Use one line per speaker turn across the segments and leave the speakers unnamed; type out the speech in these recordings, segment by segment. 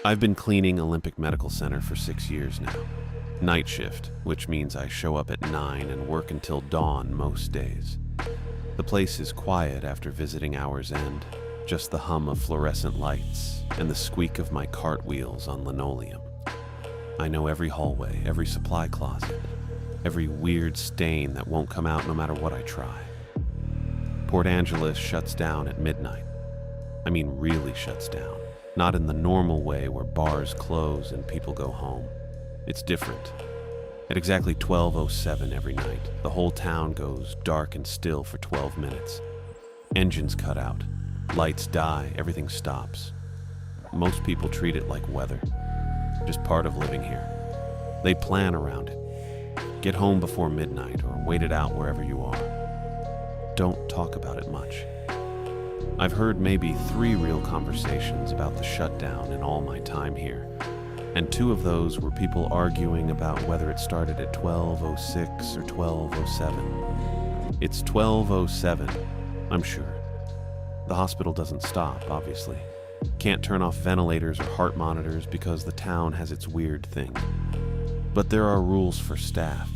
I've been cleaning Olympic Medical Center for 6 years now. Night shift, which means I show up at 9 and work until dawn most days. The place is quiet after visiting hours end, just the hum of fluorescent lights and the squeak of my cartwheels on linoleum. I know every hallway, every supply closet, every weird stain that won't come out no matter what I try. Port Angeles shuts down at midnight. I mean really shuts down. Not in the normal way where bars close and people go home. It's different. At exactly 12:07 every night, the whole town goes dark and still for 12 minutes. Engines cut out, lights die, everything stops. Most people treat it like weather, just part of living here. They plan around it. Get home before midnight or wait it out wherever you are. Don't talk about it much. I've heard maybe 3 real conversations about the shutdown in all my time here, and 2 of those were people arguing about whether it started at 12:06 or 12:07. It's 12:07, I'm sure. The hospital doesn't stop, obviously. Can't turn off ventilators or heart monitors because the town has its weird thing. But there are rules for staff.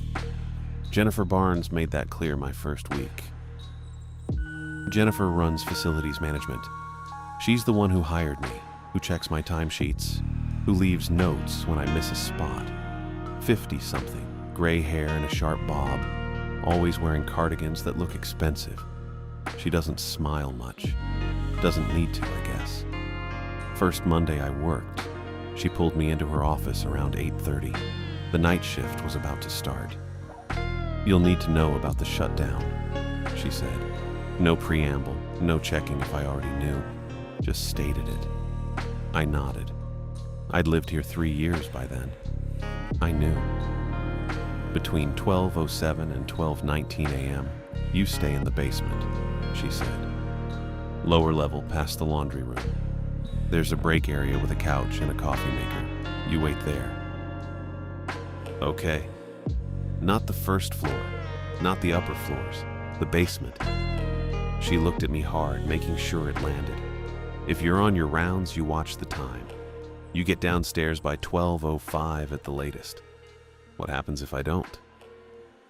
Jennifer Barnes made that clear my first week. Jennifer runs facilities management. She's the one who hired me, who checks my timesheets, who leaves notes when I miss a spot. 50-something, gray hair and a sharp bob, always wearing cardigans that look expensive. She doesn't smile much. Doesn't need to, I guess. First Monday I worked, she pulled me into her office around 8:30. The night shift was about to start. "You'll need to know about the shutdown," she said. No preamble, no checking if I already knew. Just stated it. I nodded. I'd lived here 3 years by then. I knew. Between 12:07 and 12:19 a.m., you stay in the basement, she said. Lower level past the laundry room. There's a break area with a couch and a coffee maker. You wait there. Okay. Not the first floor, not the upper floors, the basement. She looked at me hard, making sure it landed. If you're on your rounds, you watch the time. You get downstairs by 12:05 at the latest. What happens if I don't?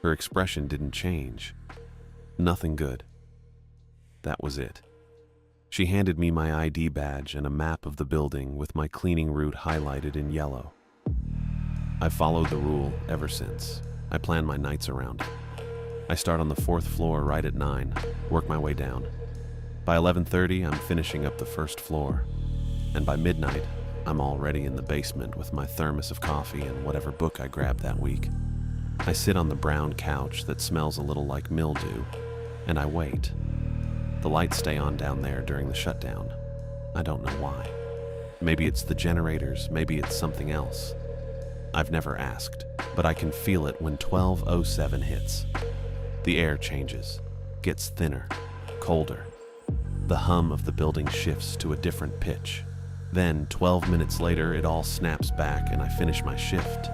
Her expression didn't change. Nothing good. That was it. She handed me my ID badge and a map of the building with my cleaning route highlighted in yellow. I've followed the rule ever since. I plan my nights around it. I start on the 4th floor right at 9, work my way down. By 11:30, I'm finishing up the 1st floor. And by midnight, I'm already in the basement with my thermos of coffee and whatever book I grabbed that week. I sit on the brown couch that smells a little like mildew, and I wait. The lights stay on down there during the shutdown. I don't know why. Maybe it's the generators, maybe it's something else. I've never asked, but I can feel it when 12:07 hits. The air changes, gets thinner, colder. The hum of the building shifts to a different pitch. Then, 12 minutes later, it all snaps back and I finish my shift.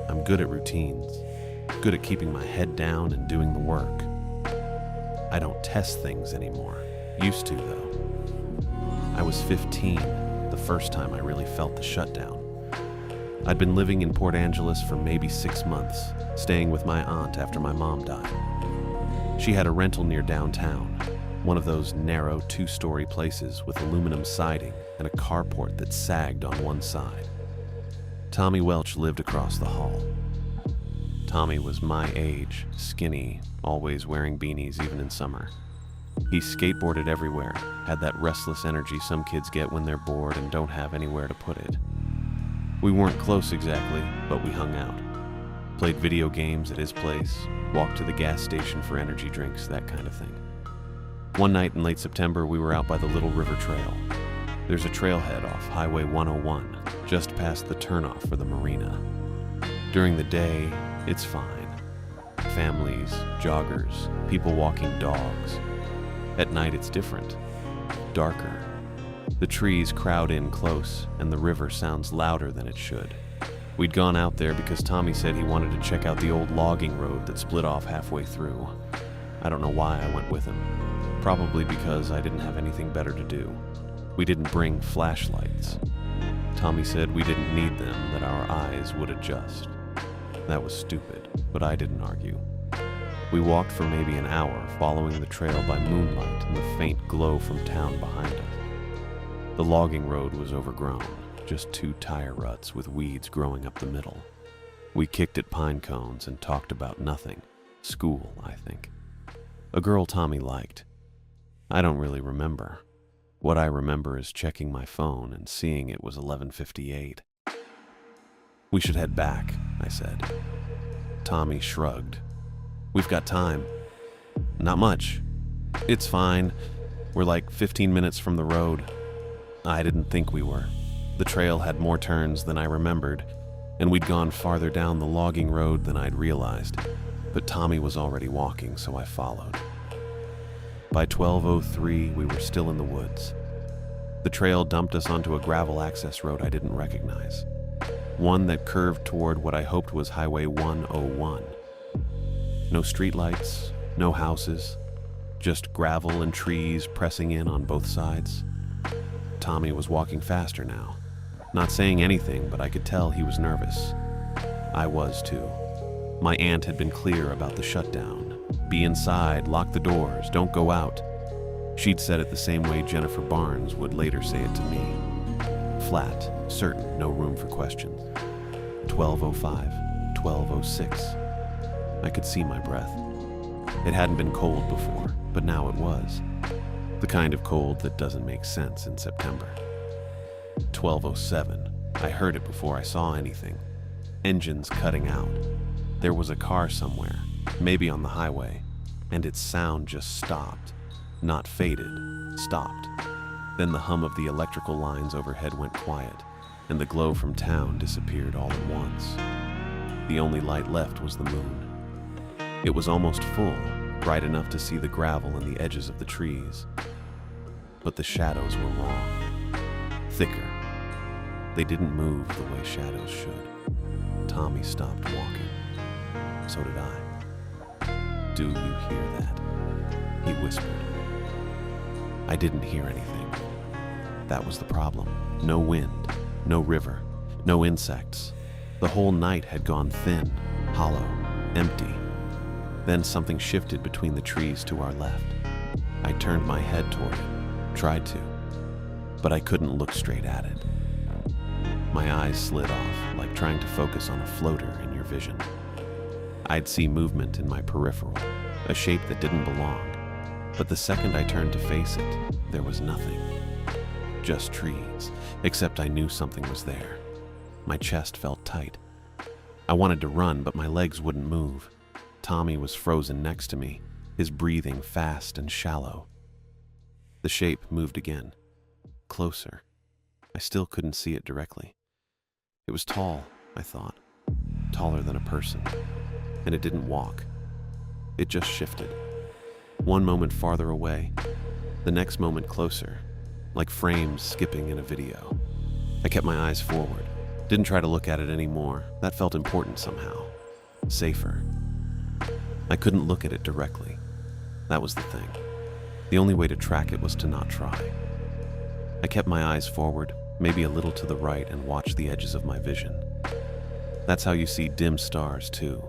I'm good at routines, good at keeping my head down and doing the work. I don't test things anymore. Used to, though. I was 15, the first time I really felt the shutdown. I'd been living in Port Angeles for maybe 6 months, staying with my aunt after my mom died. She had a rental near downtown, one of those narrow 2-story places with aluminum siding and a carport that sagged on one side. Tommy Welch lived across the hall. Tommy was my age, skinny, always wearing beanies even in summer. He skateboarded everywhere, had that restless energy some kids get when they're bored and don't have anywhere to put it. We weren't close exactly, but we hung out. Played video games at his place, walked to the gas station for energy drinks, that kind of thing. One night in late September, we were out by the Little River Trail. There's a trailhead off Highway 101, just past the turnoff for the marina. During the day, it's fine. Families, joggers, people walking dogs. At night, it's different. Darker. The trees crowd in close, and the river sounds louder than it should. We'd gone out there because Tommy said he wanted to check out the old logging road that split off halfway through. I don't know why I went with him. Probably because I didn't have anything better to do. We didn't bring flashlights. Tommy said we didn't need them, that our eyes would adjust. That was stupid, but I didn't argue. We walked for maybe an hour, following the trail by moonlight and the faint glow from town behind us. The logging road was overgrown, just 2 tire ruts with weeds growing up the middle. We kicked at pine cones and talked about nothing. School, I think. A girl Tommy liked. I don't really remember. What I remember is checking my phone and seeing it was 11:58. We should head back, I said. Tommy shrugged. We've got time. Not much. It's fine. We're like 15 minutes from the road. I didn't think we were. The trail had more turns than I remembered, and we'd gone farther down the logging road than I'd realized. But Tommy was already walking, so I followed. By 12:03, we were still in the woods. The trail dumped us onto a gravel access road I didn't recognize. One that curved toward what I hoped was Highway 101. No streetlights, no houses, just gravel and trees pressing in on both sides. Tommy was walking faster now, not saying anything, but I could tell he was nervous. I was too. My aunt had been clear about the shutdown. Be inside, lock the doors, don't go out. She'd said it the same way Jennifer Barnes would later say it to me. Flat, certain, no room for questions. 12:05, 12:06. I could see my breath. It hadn't been cold before, but now it was. The kind of cold that doesn't make sense in September. 12:07. I heard it before I saw anything. Engines cutting out. There was a car somewhere, maybe on the highway, and its sound just stopped. Not faded, stopped. Then the hum of the electrical lines overhead went quiet, and the glow from town disappeared all at once. The only light left was the moon. It was almost full, bright enough to see the gravel and the edges of the trees. But the shadows were wrong. Thicker. They didn't move the way shadows should. Tommy stopped walking. So did I. Do you hear that? He whispered. I didn't hear anything. That was the problem. No wind, no river, no insects. The whole night had gone thin, hollow, empty. Then something shifted between the trees to our left. I turned my head toward it, tried to, but I couldn't look straight at it. My eyes slid off, like trying to focus on a floater in your vision. I'd see movement in my peripheral, a shape that didn't belong, but the second I turned to face it, there was nothing. Just trees, except I knew something was there. My chest felt tight. I wanted to run, but my legs wouldn't move. Tommy was frozen next to me, his breathing fast and shallow. The shape moved again, closer. I still couldn't see it directly. It was tall, I thought, taller than a person, and it didn't walk. It just shifted. One moment farther away, the next moment closer, like frames skipping in a video. I kept my eyes forward, didn't try to look at it anymore. That felt important somehow, safer. I couldn't look at it directly. That was the thing. The only way to track it was to not try. I kept my eyes forward, maybe a little to the right, and watched the edges of my vision. That's how you see dim stars, too.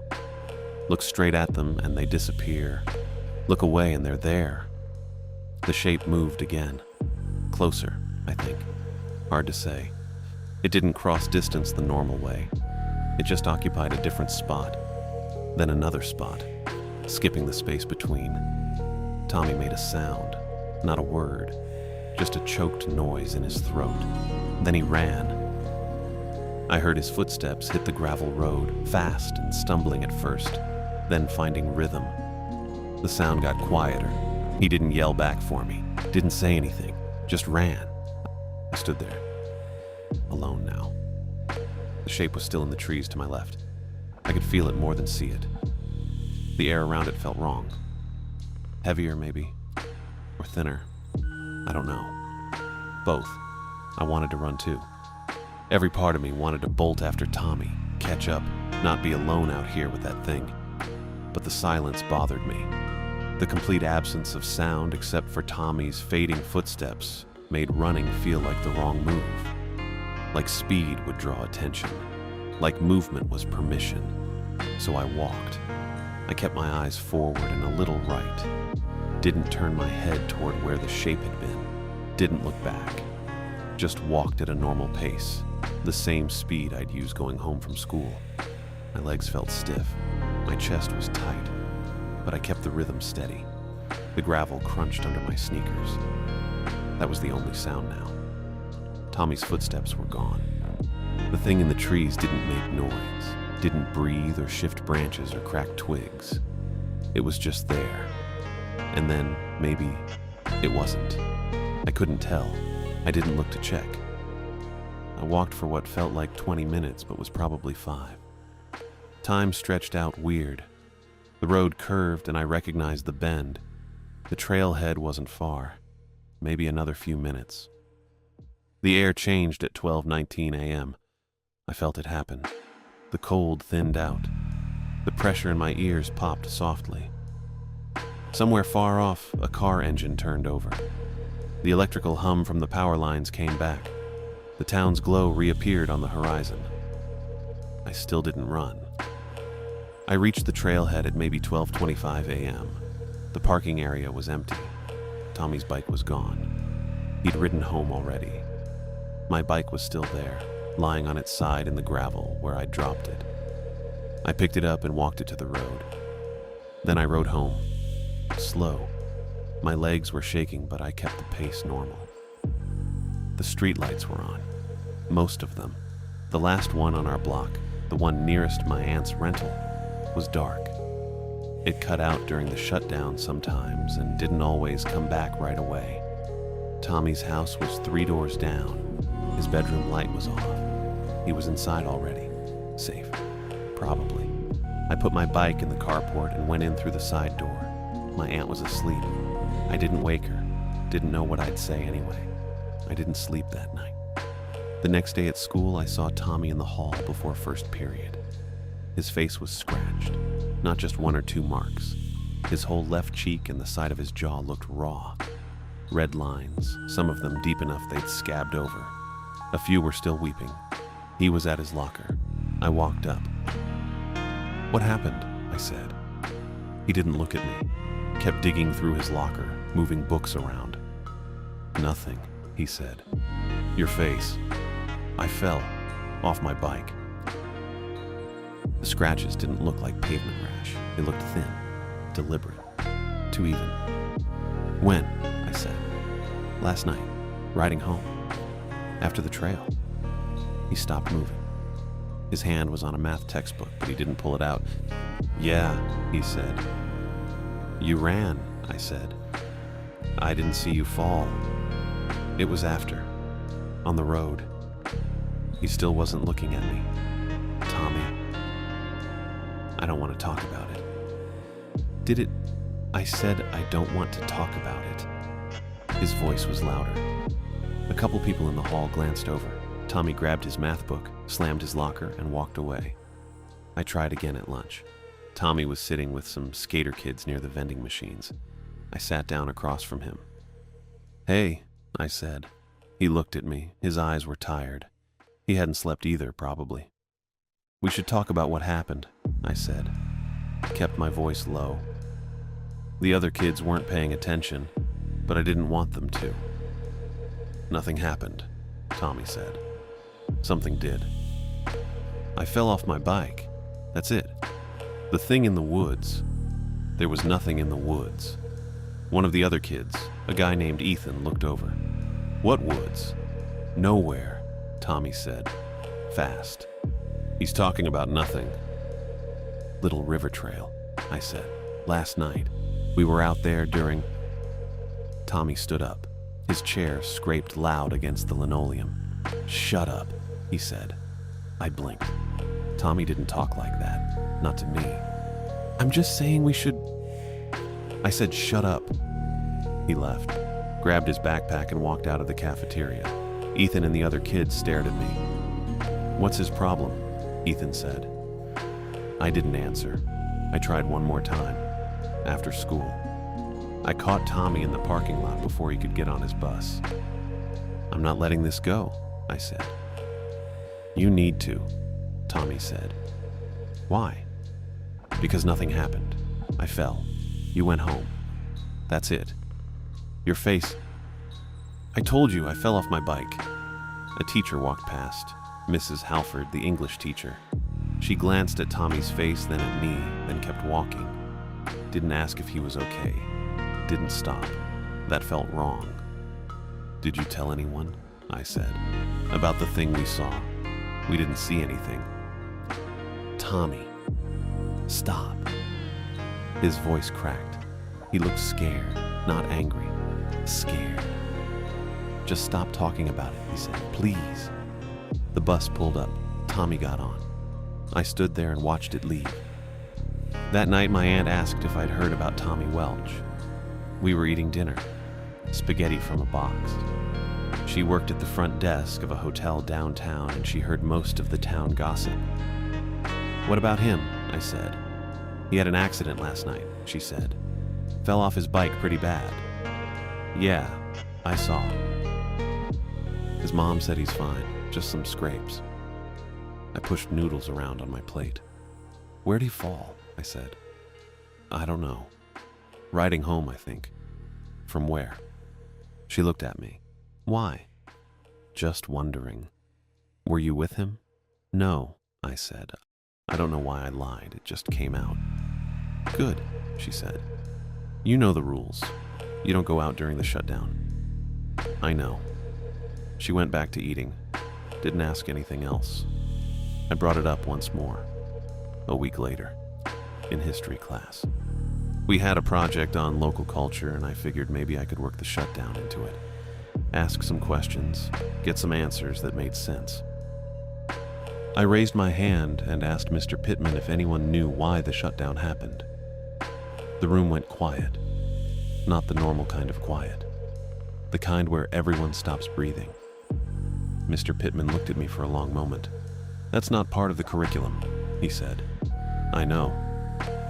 Look straight at them and they disappear. Look away and they're there. The shape moved again. Closer, I think. Hard to say. It didn't cross distance the normal way. It just occupied a different spot. Then another spot, skipping the space between. Tommy made a sound, not a word, just a choked noise in his throat. Then he ran. I heard his footsteps hit the gravel road, fast and stumbling at first, then finding rhythm. The sound got quieter. He didn't yell back for me, didn't say anything, just ran. I stood there, alone now. The shape was still in the trees to my left. I could feel it more than see it. The air around it felt wrong. Heavier, maybe, or thinner. I don't know. Both. I wanted to run too. Every part of me wanted to bolt after Tommy, catch up, not be alone out here with that thing. But the silence bothered me. The complete absence of sound except for Tommy's fading footsteps made running feel like the wrong move. like speed would draw attention, like movement was permission. So I walked. I kept my eyes forward and a little right. Didn't turn my head toward where the shape had been. Didn't look back. Just walked at a normal pace, the same speed I'd use going home from school. My legs felt stiff. My chest was tight, but I kept the rhythm steady. The gravel crunched under my sneakers. That was the only sound now. Tommy's footsteps were gone. The thing in the trees didn't make noise, didn't breathe or shift branches or crack twigs. It was just there. And then, maybe, it wasn't. I couldn't tell. I didn't look to check. I walked for what felt like 20 minutes, but was probably 5. Time stretched out weird. The road curved and I recognized the bend. The trailhead wasn't far. Maybe another few minutes. The air changed at 12:19 a.m. I felt it happen. The cold thinned out. The pressure in my ears popped softly. Somewhere far off, a car engine turned over. The electrical hum from the power lines came back. The town's glow reappeared on the horizon. I still didn't run. I reached the trailhead at maybe 12:25 a.m. The parking area was empty. Tommy's bike was gone. He'd ridden home already. My bike was still there, lying on its side in the gravel where I'd dropped it. I picked it up and walked it to the road. Then I rode home. Slow. My legs were shaking, but I kept the pace normal. The streetlights were on. Most of them. The last one on our block, the one nearest my aunt's rental, was dark. It cut out during the shutdown sometimes and didn't always come back right away. Tommy's house was 3 doors down. His bedroom light was off. He was inside already. Safe. Probably. I put my bike in the carport and went in through the side door. My aunt was asleep. I didn't wake her. Didn't know what I'd say anyway. I didn't sleep that night. The next day at school, I saw Tommy in the hall before first period. His face was scratched, not just 1 or 2 marks. His whole left cheek and the side of his jaw looked raw. Red lines, some of them deep enough they'd scabbed over. A few were still weeping. He was at his locker. I walked up. "What happened?" I said. He didn't look at me. Kept digging through his locker, moving books around. "Nothing," he said. "Your face." I fell off my bike. The scratches didn't look like pavement rash. They looked thin, deliberate, too even. "When?" I said. "Last night, riding home. After the trail." He stopped moving. His hand was on a math textbook, but he didn't pull it out. "Yeah," he said. "You ran," I said. "I didn't see you fall." It was after, on the road. He still wasn't looking at me. "Tommy, I don't want to talk about it." "Did it?" I said, "I don't want to talk about it." His voice was louder. A couple people in the hall glanced over. Tommy grabbed his math book, slammed his locker, and walked away. I tried again at lunch. Tommy was sitting with some skater kids near the vending machines. I sat down across from him. "Hey," I said. He looked at me. His eyes were tired. He hadn't slept either, probably. "We should talk about what happened," I said. Kept my voice low. The other kids weren't paying attention, but I didn't want them to. "Nothing happened," Tommy said. "Something did. I fell off my bike. That's it. The thing in the woods." There was nothing in the woods. One of the other kids, a guy named Ethan, looked over. "What woods?" "Nowhere," Tommy said, fast. "He's talking about nothing." "Little river trail," I said. "Last night. We were out there during..." Tommy stood up. His chair scraped loud against the linoleum. "Shut up," he said. I blinked. Tommy didn't talk like that. Not to me. "I'm just saying we should..." I said, "Shut up." He left, grabbed his backpack and walked out of the cafeteria. Ethan and the other kids stared at me. "What's his problem?" Ethan said. I didn't answer. I tried one more time. After school. I caught Tommy in the parking lot before he could get on his bus. "I'm not letting this go," I said. You need to, Tommy said. Why? Because nothing happened. I fell. You went home. That's it. Your face. I told you I fell off my bike. A teacher walked past, Mrs. Halford, the English teacher. She glanced at Tommy's face, then at me, then kept walking. Didn't ask if he was okay. Didn't stop. That felt wrong. Did you tell anyone? I said. About the thing we saw. We didn't see anything. Tommy. Stop. His voice cracked. He looked scared, not angry. Scared. Just stop talking about it, he said. Please. The bus pulled up. Tommy got on. I stood there and watched it leave. That night, my aunt asked if I'd heard about Tommy Welch. We were eating dinner. Spaghetti from a box. She worked at the front desk of a hotel downtown, and she heard most of the town gossip. What about him? I said. He had an accident last night, she said. Fell off his bike pretty bad. Yeah, I saw. His mom said he's fine, just some scrapes. I pushed noodles around on my plate. Where'd he fall? I said. I don't know. Riding home, I think. From where? She looked at me. Why? Just wondering. Were you with him? No, I said. I don't know why I lied. It just came out. Good, she said. You know the rules. You don't go out during the shutdown. I know. She went back to eating. Didn't ask anything else. I brought it up once more. A week later, in history class. We had a project on local culture, and I figured maybe I could work the shutdown into it. Ask some questions, get some answers that made sense. I raised my hand and asked Mr. Pittman if anyone knew why the shutdown happened. The room went quiet. Not the normal kind of quiet. The kind where everyone stops breathing. Mr. Pittman looked at me for a long moment. That's not part of the curriculum, he said. I know,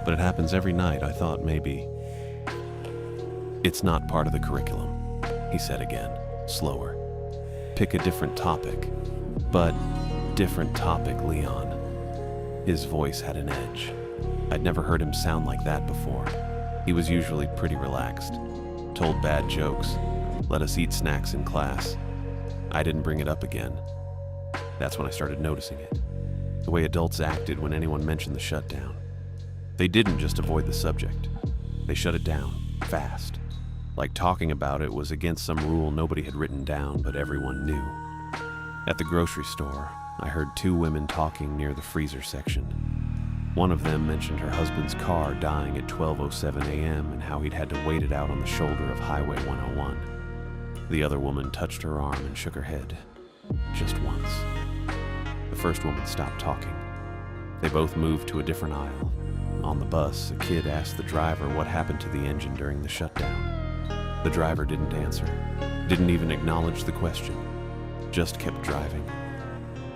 but it happens every night. I thought maybe. It's not part of the curriculum, he said again, slower. Pick a different topic. But different topic, Leon. His voice had an edge. I'd never heard him sound like that before. He was usually pretty relaxed. Told bad jokes. Let us eat snacks in class. I didn't bring it up again. That's when I started noticing it. The way adults acted when anyone mentioned the shutdown. They didn't just avoid the subject. They shut it down, fast. Like talking about it was against some rule nobody had written down, but everyone knew. At the grocery store, I heard two women talking near the freezer section. One of them mentioned her husband's car dying at 12:07 a.m. and how he'd had to wait it out on the shoulder of Highway 101. The other woman touched her arm and shook her head. Just once. The first woman stopped talking. They both moved to a different aisle. On the bus, a kid asked the driver what happened to the engine during the shutdown. The driver didn't answer, didn't even acknowledge the question, just kept driving.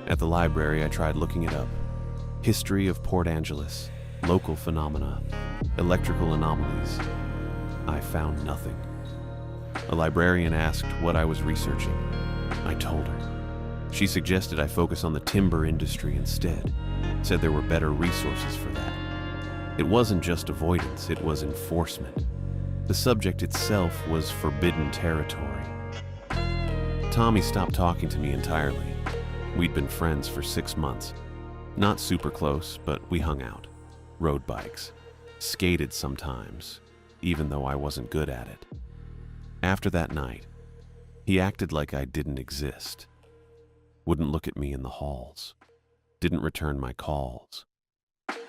At the library, I tried looking it up. History of Port Angeles, local phenomena, electrical anomalies. I found nothing. A librarian asked what I was researching. I told her. She suggested I focus on the timber industry instead, said there were better resources for that. It wasn't just avoidance, it was enforcement. The subject itself was forbidden territory. Tommy stopped talking to me entirely. We'd been friends for 6 months. Not super close, but we hung out. Rode bikes. Skated sometimes, even though I wasn't good at it. After that night, he acted like I didn't exist. Wouldn't look at me in the halls. Didn't return my calls.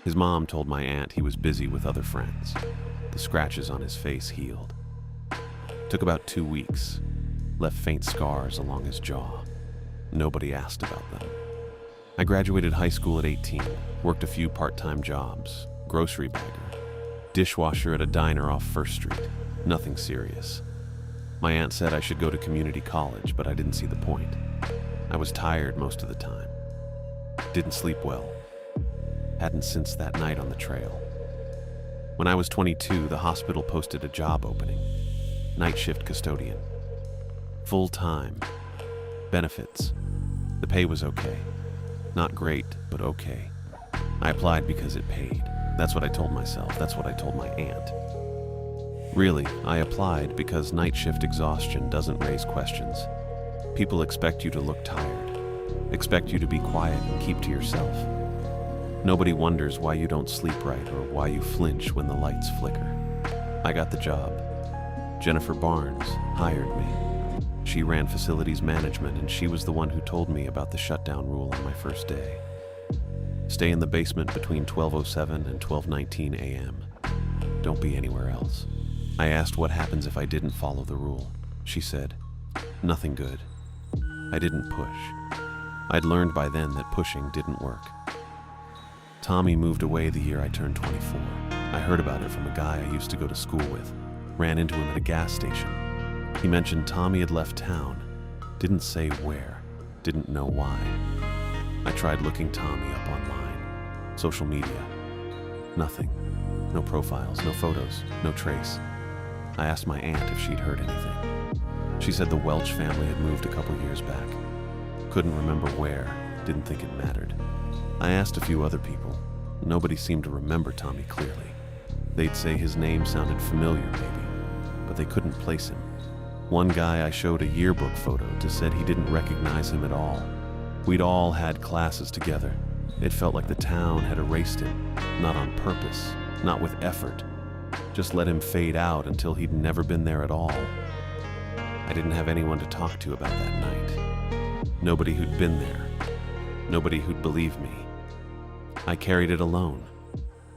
His mom told my aunt he was busy with other friends. The scratches on his face healed. Took about 2 weeks. Left faint scars along his jaw. Nobody asked about them. I graduated high school at 18, worked a few part-time jobs, grocery bagger, dishwasher at a diner off First Street. Nothing serious. My aunt said I should go to community college, but I didn't see the point. I was tired most of the time. Didn't sleep well. Hadn't since that night on the trail. When I was 22, the hospital posted a job opening. Night shift custodian. Full time. Benefits. The pay was okay. Not great, but okay. I applied because it paid. That's what I told myself. That's what I told my aunt. Really, I applied because night shift exhaustion doesn't raise questions. People expect you to look tired, expect you to be quiet and keep to yourself. Nobody wonders why you don't sleep right or why you flinch when the lights flicker. I got the job. Jennifer Barnes hired me. She ran facilities management, and she was the one who told me about the shutdown rule on my first day. Stay in the basement between 12:07 and 12:19 a.m. Don't be anywhere else. I asked what happens if I didn't follow the rule. She said, nothing good. I didn't push. I'd learned by then that pushing didn't work. Tommy moved away the year I turned 24. I heard about it from a guy I used to go to school with. Ran into him at a gas station. He mentioned Tommy had left town. Didn't say where. Didn't know why. I tried looking Tommy up online. Social media. Nothing. No profiles, no photos, no trace. I asked my aunt if she'd heard anything. She said the Welch family had moved a couple years back. Couldn't remember where. Didn't think it mattered. I asked a few other people. Nobody seemed to remember Tommy clearly. They'd say his name sounded familiar maybe, but they couldn't place him. One guy I showed a yearbook photo to said he didn't recognize him at all. We'd all had classes together. It felt like the town had erased him, not on purpose, not with effort. Just let him fade out until he'd never been there at all. I didn't have anyone to talk to about that night. Nobody who'd been there. Nobody who'd believe me. I carried it alone.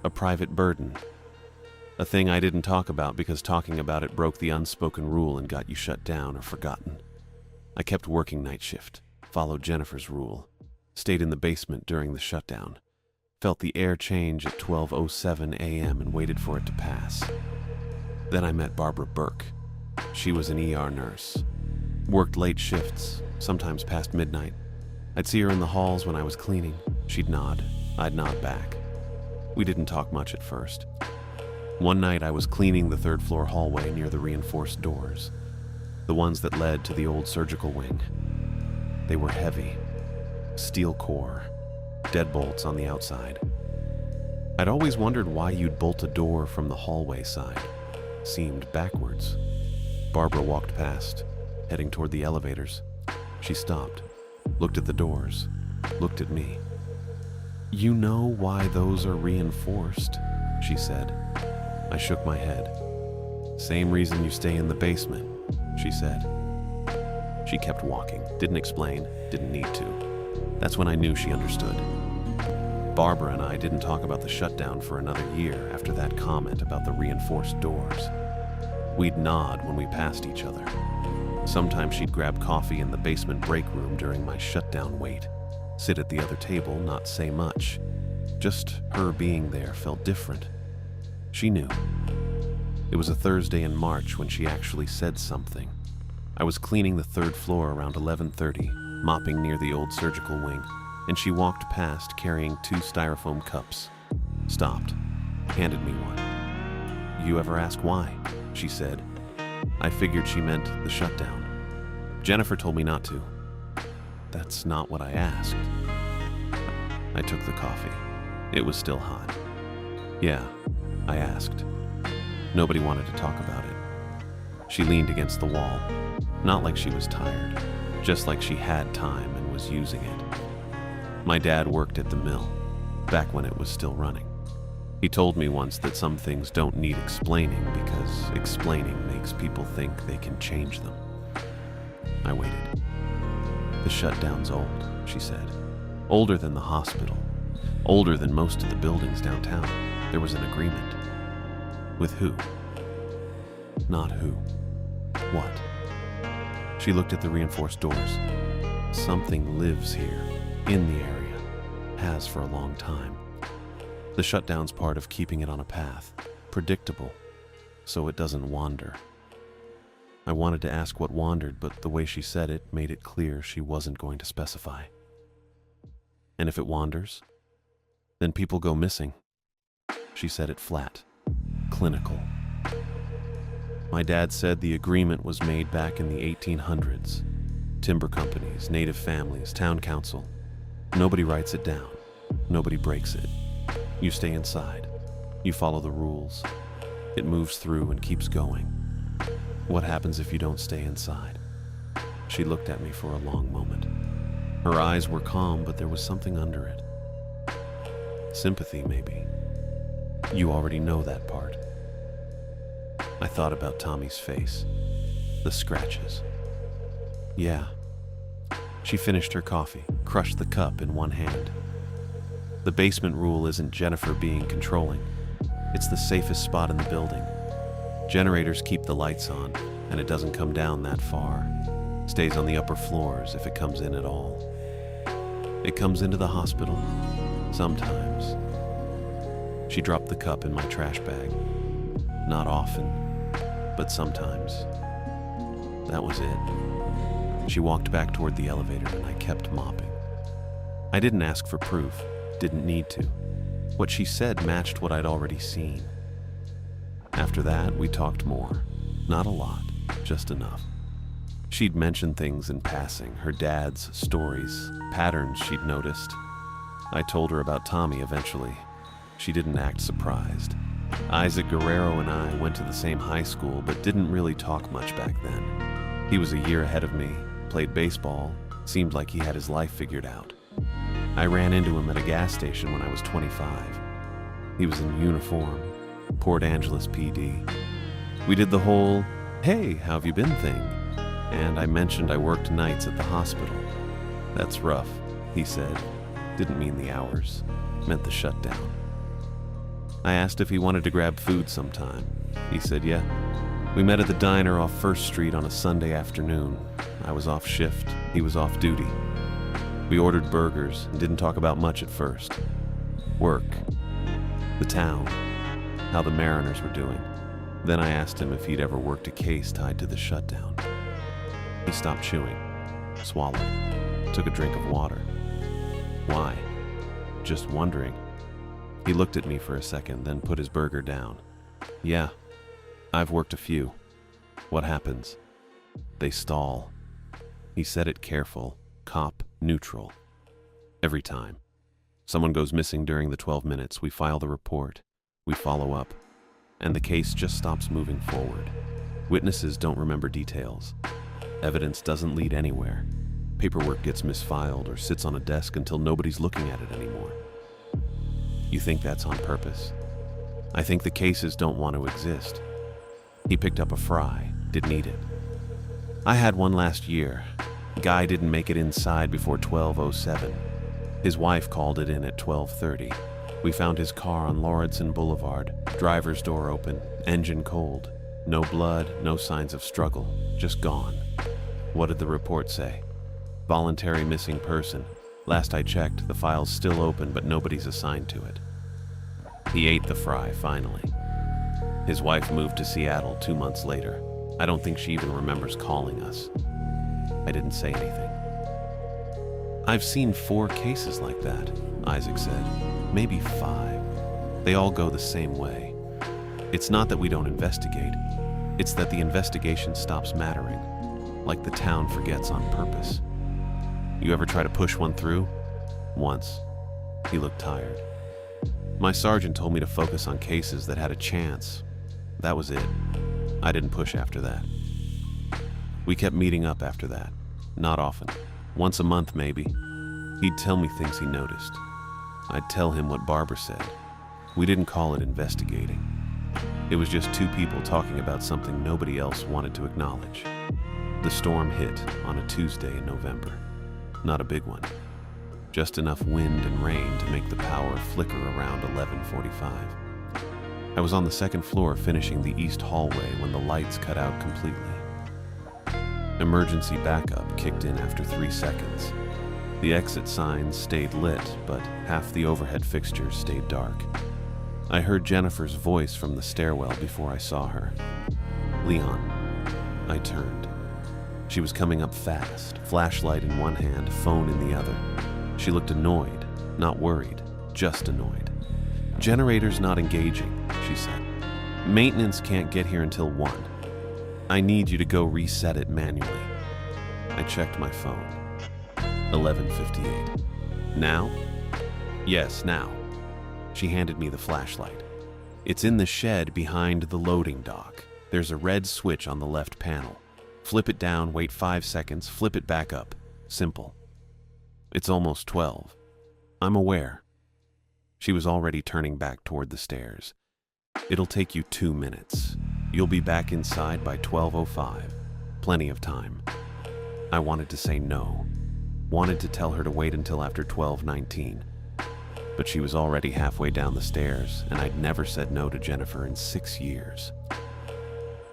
A private burden. A thing I didn't talk about because talking about it broke the unspoken rule and got you shut down or forgotten. I kept working night shift, followed Jennifer's rule, stayed in the basement during the shutdown, felt the air change at 12:07 a.m. and waited for it to pass. Then I met Barbara Burke. She was an ER nurse. Worked late shifts, sometimes past midnight. I'd see her in the halls when I was cleaning. She'd nod. I'd nod back. We didn't talk much at first. One night I was cleaning the third-floor hallway near the reinforced doors, the ones that led to the old surgical wing. They were heavy, steel core, deadbolts on the outside. I'd always wondered why you'd bolt a door from the hallway side. Seemed backwards. Barbara walked past, heading toward the elevators. She stopped, looked at the doors, looked at me. "You know why those are reinforced?" she said. I shook my head. "Same reason you stay in the basement," she said. She kept walking, didn't explain, didn't need to. That's when I knew she understood. Barbara and I didn't talk about the shutdown for another year after that comment about the reinforced doors. We'd nod when we passed each other. Sometimes she'd grab coffee in the basement break room during my shutdown wait, sit at the other table, not say much. Just her being there felt different. She knew. It was a Thursday in March when she actually said something. I was cleaning the third floor around 11:30, mopping near the old surgical wing, and she walked past carrying 2 styrofoam cups. Stopped, handed me one. "You ever ask why?" she said. I figured she meant the shutdown. Jennifer told me not to. That's not what I asked. I took the coffee. It was still hot. "Yeah," I asked. Nobody wanted to talk about it. She leaned against the wall, not like she was tired, just like she had time and was using it. My dad worked at the mill, back when it was still running. He told me once that some things don't need explaining because explaining makes people think they can change them. I waited. "The shutdown's old," she said. "Older than the hospital. Older than most of the buildings downtown. There was an agreement." "With who?" "Not who. What?" She looked at the reinforced doors. "Something lives here, in the area. Has for a long time. The shutdown's part of keeping it on a path, predictable, so it doesn't wander." I wanted to ask what wandered, but the way she said it made it clear she wasn't going to specify. "And if it wanders, then people go missing." She said it flat, clinical. My dad said the agreement was made back in the 1800s. Timber companies, native families, town council. Nobody writes it down. Nobody breaks it. You stay inside. You follow the rules. It moves through and keeps going. What happens if you don't stay inside? She looked at me for a long moment. Her eyes were calm, but there was something under it. Sympathy, maybe. You already know that part. I thought about Tommy's face. The scratches. Yeah. She finished her coffee, crushed the cup in one hand. The basement rule isn't Jennifer being controlling. It's the safest spot in the building. Generators keep the lights on, and it doesn't come down that far. Stays on the upper floors if it comes in at all. It comes into the hospital, sometimes. She dropped the cup in my trash bag. Not often, but sometimes. That was it. She walked back toward the elevator and I kept mopping. I didn't ask for proof, didn't need to. What she said matched what I'd already seen. After that, we talked more. Not a lot, just enough. She'd mentioned things in passing, her dad's stories, patterns she'd noticed. I told her about Tommy eventually. She didn't act surprised. Isaac Guerrero and I went to the same high school, but didn't really talk much back then. He was a year ahead of me, played baseball, seemed like he had his life figured out. I ran into him at a gas station when I was 25. He was in uniform, Port Angeles PD. We did the whole, "Hey, how have you been" thing, and I mentioned I worked nights at the hospital. "That's rough," he said. Didn't mean the hours, meant the shutdown. I asked if he wanted to grab food sometime. He said yeah. We met at the diner off 1st Street on a Sunday afternoon. I was off shift, he was off duty. We ordered burgers and didn't talk about much at first. Work, the town, how the Mariners were doing. Then I asked him if he'd ever worked a case tied to the shutdown. He stopped chewing, swallowed, took a drink of water. Why? Just wondering. He looked at me for a second, then put his burger down. Yeah, I've worked a few. What happens? They stall. He said it careful, cop, neutral. Every time. Someone goes missing during the 12 minutes, we file the report, we follow up, and the case just stops moving forward. Witnesses don't remember details. Evidence doesn't lead anywhere. Paperwork gets misfiled or sits on a desk until nobody's looking at it anymore. You think that's on purpose? I think the cases don't want to exist. He picked up a fry, didn't eat it. I had one last year. Guy didn't make it inside before 12:07. His wife called it in at 12:30. We found his car on Lauritsen Boulevard, driver's door open, engine cold. No blood, no signs of struggle, just gone. What did the report say? Voluntary missing person. Last I checked, the file's still open, but nobody's assigned to it. He ate the fry, finally. His wife moved to Seattle 2 months later. I don't think she even remembers calling us. I didn't say anything. I've seen 4 cases like that, Isaac said. Maybe 5. They all go the same way. It's not that we don't investigate. It's that the investigation stops mattering, like the town forgets on purpose. You ever try to push one through? Once. He looked tired. My sergeant told me to focus on cases that had a chance. That was it. I didn't push after that. We kept meeting up after that. Not often. Once a month, maybe. He'd tell me things he noticed. I'd tell him what Barbara said. We didn't call it investigating. It was just 2 people talking about something nobody else wanted to acknowledge. The storm hit on a Tuesday in November. Not a big one. Just enough wind and rain to make the power flicker around 11:45. I was on the 2nd floor finishing the east hallway when the lights cut out completely. Emergency backup kicked in after 3 seconds. The exit signs stayed lit, but half the overhead fixtures stayed dark. I heard Jennifer's voice from the stairwell before I saw her. "Leon." I turned. She was coming up fast, flashlight in one hand, phone in the other. She looked annoyed, not worried, just annoyed. "Generator's not engaging," she said. "Maintenance can't get here until 1. I need you to go reset it manually." I checked my phone. 11:58. Now? Yes, now. She handed me the flashlight. It's in the shed behind the loading dock. There's a red switch on the left panel. Flip it down, wait 5 seconds, flip it back up. Simple. It's almost 12. I'm aware. She was already turning back toward the stairs. It'll take you 2 minutes. You'll be back inside by 12:05. Plenty of time. I wanted to say no. Wanted to tell her to wait until after 12:19. But she was already halfway down the stairs, and I'd never said no to Jennifer in 6 years.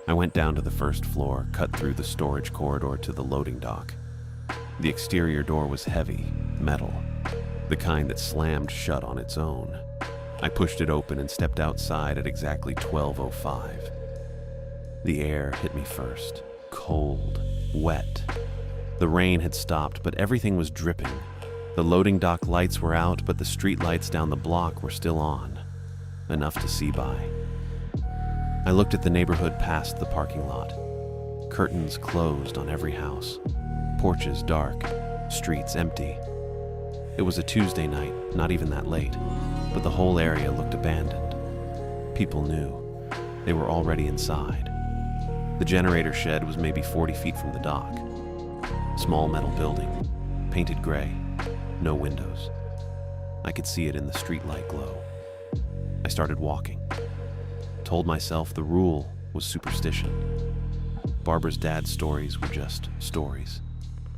I went down to the first floor, cut through the storage corridor to the loading dock. The exterior door was heavy, metal, the kind that slammed shut on its own. I pushed it open and stepped outside at exactly 12:05. The air hit me first, cold, wet. The rain had stopped, but everything was dripping. The loading dock lights were out, but the street lights down the block were still on, enough to see by. I looked at the neighborhood past the parking lot. Curtains closed on every house, porches dark, streets empty. It was a Tuesday night, not even that late, but the whole area looked abandoned. People knew. They were already inside. The generator shed was maybe 40 feet from the dock. Small metal building, painted gray, no windows. I could see it in the streetlight glow. I started walking. Told myself the rule was superstition. Barbara's dad's stories were just stories.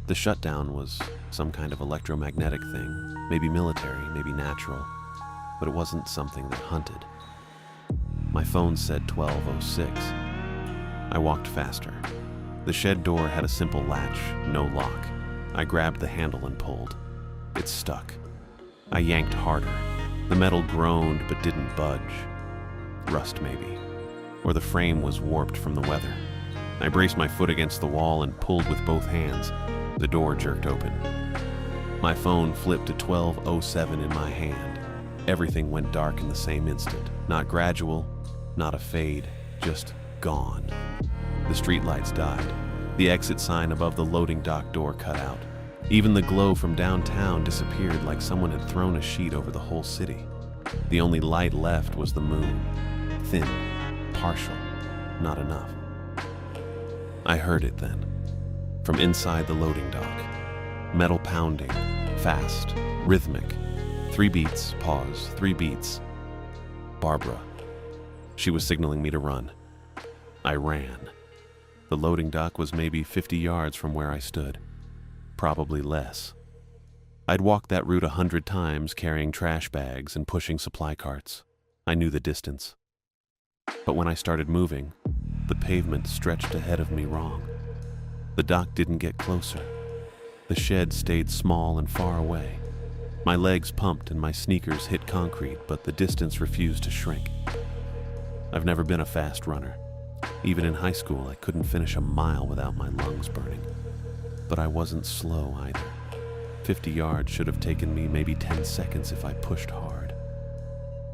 The shutdown was some kind of electromagnetic thing, maybe military, maybe natural, but it wasn't something that hunted. My phone said 12:06. I walked faster. The shed door had a simple latch, no lock. I grabbed the handle and pulled. It stuck. I yanked harder. The metal groaned but didn't budge. Rust maybe. Or the frame was warped from the weather. I braced my foot against the wall and pulled with both hands. The door jerked open. My phone flipped to 12:07 in my hand. Everything went dark in the same instant. Not gradual, not a fade, just gone. The streetlights died. The exit sign above the loading dock door cut out. Even the glow from downtown disappeared like someone had thrown a sheet over the whole city. The only light left was the moon. Thin, partial, not enough. I heard it then. From inside the loading dock. Metal pounding, fast, rhythmic. 3 beats, pause, 3 beats. Barbara. She was signaling me to run. I ran. The loading dock was maybe 50 yards from where I stood. Probably less. I'd walked that route 100 times carrying trash bags and pushing supply carts. I knew the distance. But when I started moving, the pavement stretched ahead of me wrong. The dock didn't get closer. The shed stayed small and far away. My legs pumped and my sneakers hit concrete, but the distance refused to shrink. I've never been a fast runner. Even in high school, I couldn't finish a mile without my lungs burning. But I wasn't slow either. 50 yards should have taken me maybe 10 seconds if I pushed hard.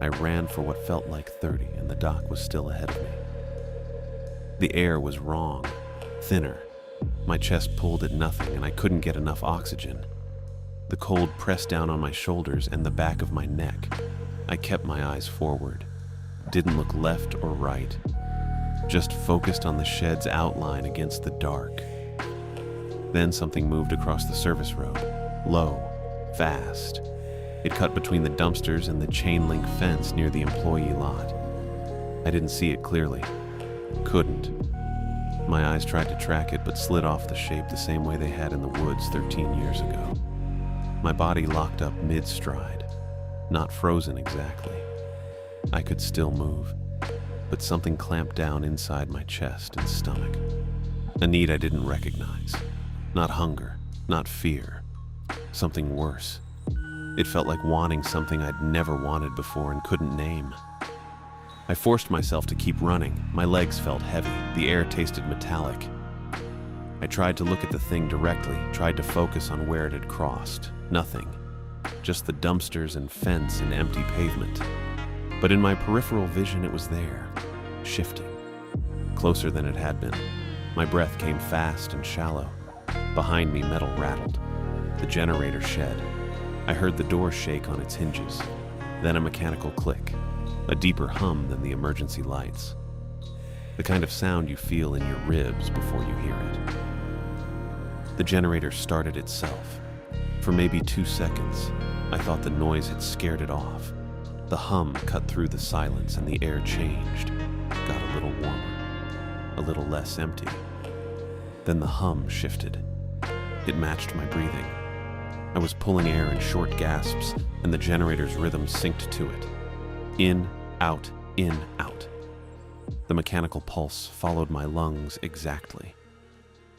I ran for what felt like 30, and the dock was still ahead of me. The air was wrong, thinner. My chest pulled at nothing, and I couldn't get enough oxygen. The cold pressed down on my shoulders and the back of my neck. I kept my eyes forward, didn't look left or right, just focused on the shed's outline against the dark. Then something moved across the service road, low, fast. It cut between the dumpsters and the chain-link fence near the employee lot. I didn't see it clearly. Couldn't. My eyes tried to track it, but slid off the shape the same way they had in the woods 13 years ago. My body locked up mid-stride, not frozen exactly. I could still move, but something clamped down inside my chest and stomach. A need I didn't recognize. Not hunger, not fear. Something worse. It felt like wanting something I'd never wanted before and couldn't name. I forced myself to keep running. My legs felt heavy. The air tasted metallic. I tried to look at the thing directly, tried to focus on where it had crossed. Nothing. Just the dumpsters and fence and empty pavement. But in my peripheral vision, it was there, shifting. Closer than it had been. My breath came fast and shallow. Behind me, metal rattled. The generator shed. I heard the door shake on its hinges, then a mechanical click, a deeper hum than the emergency lights. The kind of sound you feel in your ribs before you hear it. The generator started itself. For maybe 2 seconds, I thought the noise had scared it off. The hum cut through the silence and the air changed, got a little warmer, a little less empty. Then the hum shifted. It matched my breathing. I was pulling air in short gasps, and the generator's rhythm synced to it. In, out, in, out. The mechanical pulse followed my lungs exactly.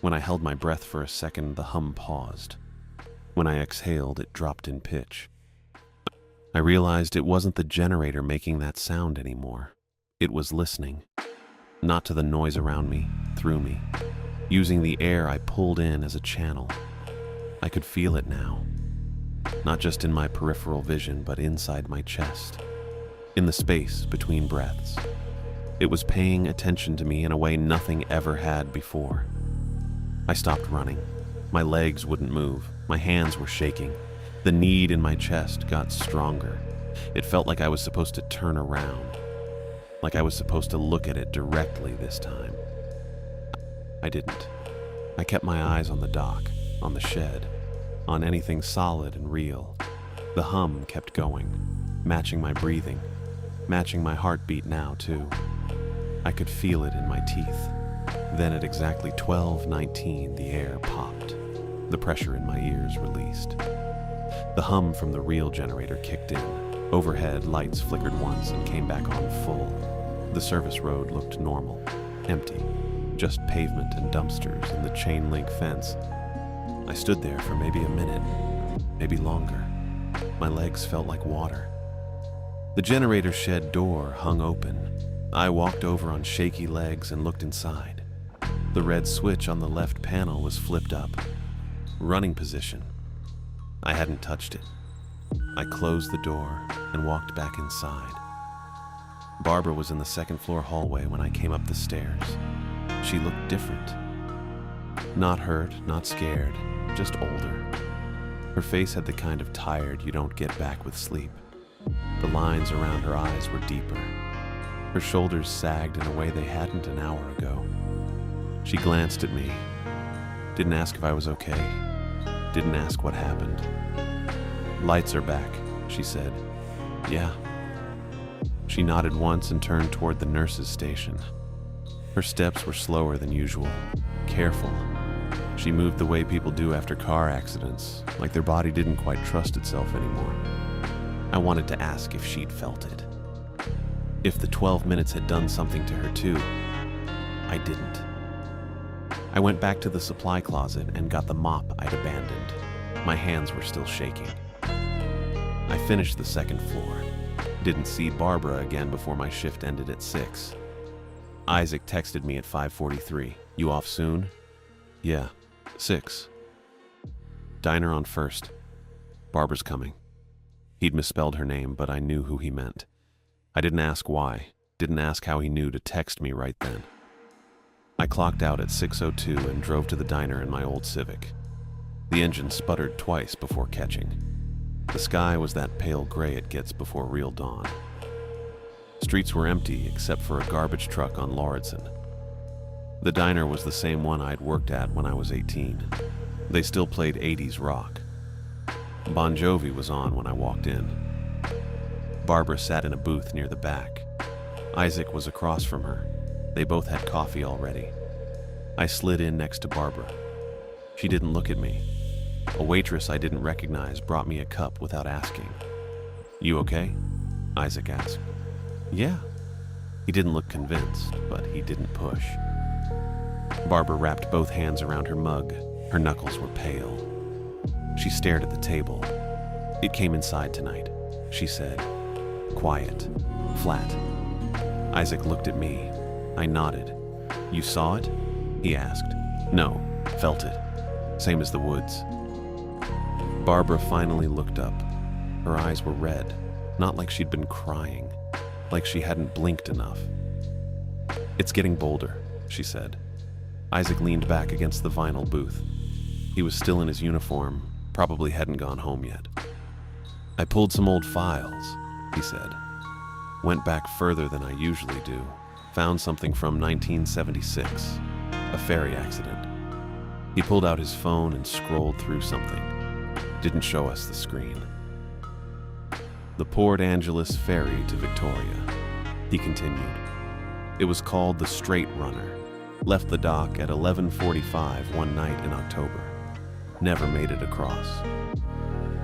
When I held my breath for a second, the hum paused. When I exhaled, it dropped in pitch. I realized it wasn't the generator making that sound anymore. It was listening. Not to the noise around me, through me. Using the air I pulled in as a channel. I could feel it now. Not just in my peripheral vision, but inside my chest. In the space between breaths. It was paying attention to me in a way nothing ever had before. I stopped running. My legs wouldn't move. My hands were shaking. The need in my chest got stronger. It felt like I was supposed to turn around. Like I was supposed to look at it directly this time. I didn't. I kept my eyes on the dock, on the shed, on anything solid and real. The hum kept going, matching my breathing, matching my heartbeat now too. I could feel it in my teeth. Then at exactly 12:19, the air popped. The pressure in my ears released. The hum from the real generator kicked in. Overhead, lights flickered once and came back on full. The service road looked normal, empty, just pavement and dumpsters and the chain link fence. I stood there for maybe a minute, maybe longer. My legs felt like water. The generator shed door hung open. I walked over on shaky legs and looked inside. The red switch on the left panel was flipped up. Running position. I hadn't touched it. I closed the door and walked back inside. Barbara was in the second-floor hallway when I came up the stairs. She looked different. Not hurt, not scared, just older. Her face had the kind of tired you don't get back with sleep. The lines around her eyes were deeper. Her shoulders sagged in a way they hadn't an hour ago. She glanced at me. Didn't ask if I was okay. Didn't ask what happened. "Lights are back," she said. "Yeah." She nodded once and turned toward the nurse's station. Her steps were slower than usual, careful. She moved the way people do after car accidents, like their body didn't quite trust itself anymore. I wanted to ask if she'd felt it. If the 12 minutes had done something to her too. I didn't. I went back to the supply closet and got the mop I'd abandoned. My hands were still shaking. I finished the second floor. Didn't see Barbara again before my shift ended at 6. Isaac texted me at 5:43. "You off soon?" "Yeah, 6. Diner on First. Barbara's coming." He'd misspelled her name, but I knew who he meant. I didn't ask why, didn't ask how he knew to text me right then. I clocked out at 6:02 and drove to the diner in my old Civic. The engine sputtered twice before catching. The sky was that pale gray it gets before real dawn. Streets were empty except for a garbage truck on Lauritsen. The diner was the same one I'd worked at when I was 18. They still played 80s rock. Bon Jovi was on when I walked in. Barbara sat in a booth near the back. Isaac was across from her. They both had coffee already. I slid in next to Barbara. She didn't look at me. A waitress I didn't recognize brought me a cup without asking. "You okay?" Isaac asked. "Yeah." He didn't look convinced, but he didn't push. Barbara wrapped both hands around her mug. Her knuckles were pale. She stared at the table. "It came inside tonight," she said. Quiet, flat. Isaac looked at me. I nodded. "You saw it?" he asked. "No, felt it. Same as the woods." Barbara finally looked up. Her eyes were red, not like she'd been crying, like she hadn't blinked enough. "It's getting bolder," she said. Isaac leaned back against the vinyl booth. He was still in his uniform, probably hadn't gone home yet. I pulled some old files, he said. Went back further than I usually do. Found something from 1976, a ferry accident. He pulled out his phone and scrolled through something. Didn't show us the screen. The Port Angeles ferry to Victoria, he continued. It was called the Straight Runner. Left the dock at 11:45 one night in October. Never made it across.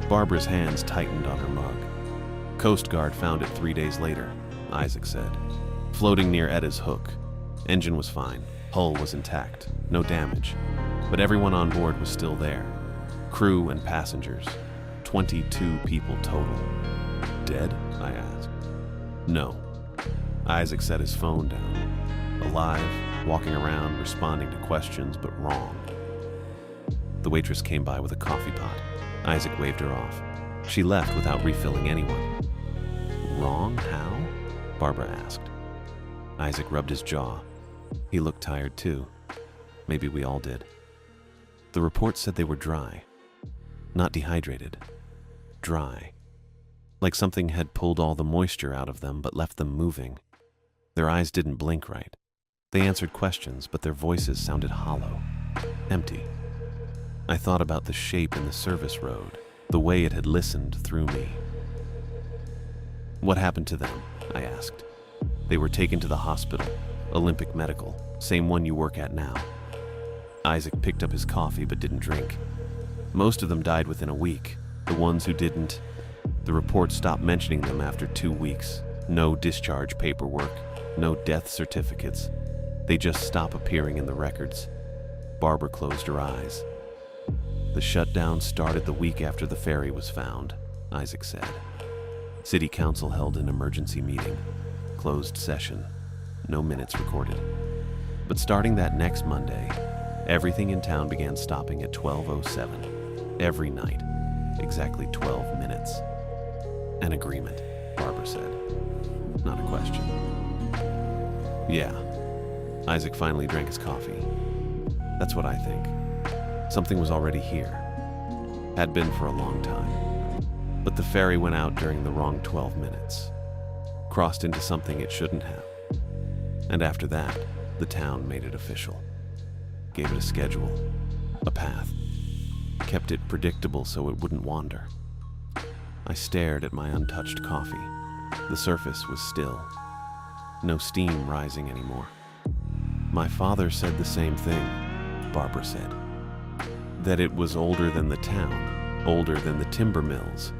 Barbara's hands tightened on her mug. Coast Guard found it 3 days later, Isaac said. Floating near Edda's Hook. Engine was fine. Hull was intact. No damage. But everyone on board was still there. Crew and passengers. 22 people total. Dead? I asked. No. Isaac set his phone down. Alive, walking around, responding to questions, but wrong. The waitress came by with a coffee pot. Isaac waved her off. She left without refilling anyone. Wrong? How? Barbara asked. Isaac rubbed his jaw. He looked tired too. Maybe we all did. The report said they were dry. Not dehydrated. Dry. Like something had pulled all the moisture out of them but left them moving. Their eyes didn't blink right. They answered questions, but their voices sounded hollow. Empty. I thought about the shape in the service road, the way it had listened through me. What happened to them? I asked. They were taken to the hospital, Olympic Medical, same one you work at now. Isaac picked up his coffee but didn't drink. Most of them died within a week. The ones who didn't, the report stopped mentioning them after 2 weeks. No discharge paperwork, no death certificates. They just stop appearing in the records. Barbara closed her eyes. The shutdown started the week after the ferry was found, Isaac said. City Council held an emergency meeting. Closed session. No minutes recorded. But starting that next Monday, everything in town began stopping at 12:07. Every night. Exactly 12 minutes. An agreement, Barbara said. Not a question. Yeah. Isaac finally drank his coffee. That's what I think. Something was already here. Had been for a long time. But the ferry went out during the wrong 12 minutes. Crossed into something it shouldn't have. And after that, the town made it official. Gave it a schedule, a path. Kept it predictable so it wouldn't wander. I stared at my untouched coffee. The surface was still. No steam rising anymore. My father said the same thing, Barbara said. That it was older than the town, older than the timber mills.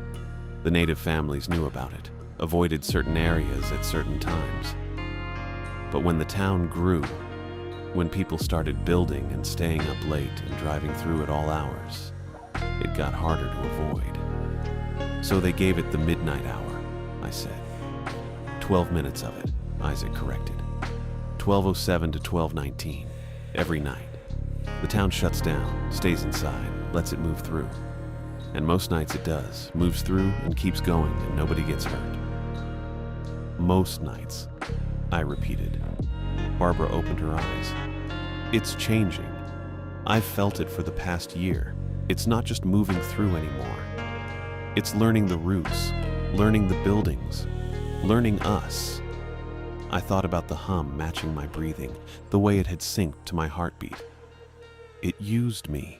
The native families knew about it, avoided certain areas at certain times. But when the town grew, when people started building and staying up late and driving through at all hours, it got harder to avoid. So they gave it the midnight hour, I said. 12 minutes of it, Isaac corrected. 12:07 to 12:19, every night. The town shuts down, stays inside, lets it move through. And most nights it does, moves through and keeps going and nobody gets hurt. Most nights, I repeated. Barbara opened her eyes. It's changing. I've felt it for the past year. It's not just moving through anymore. It's learning the routes, learning the buildings, learning us. I thought about the hum matching my breathing, the way it had synced to my heartbeat. It used me,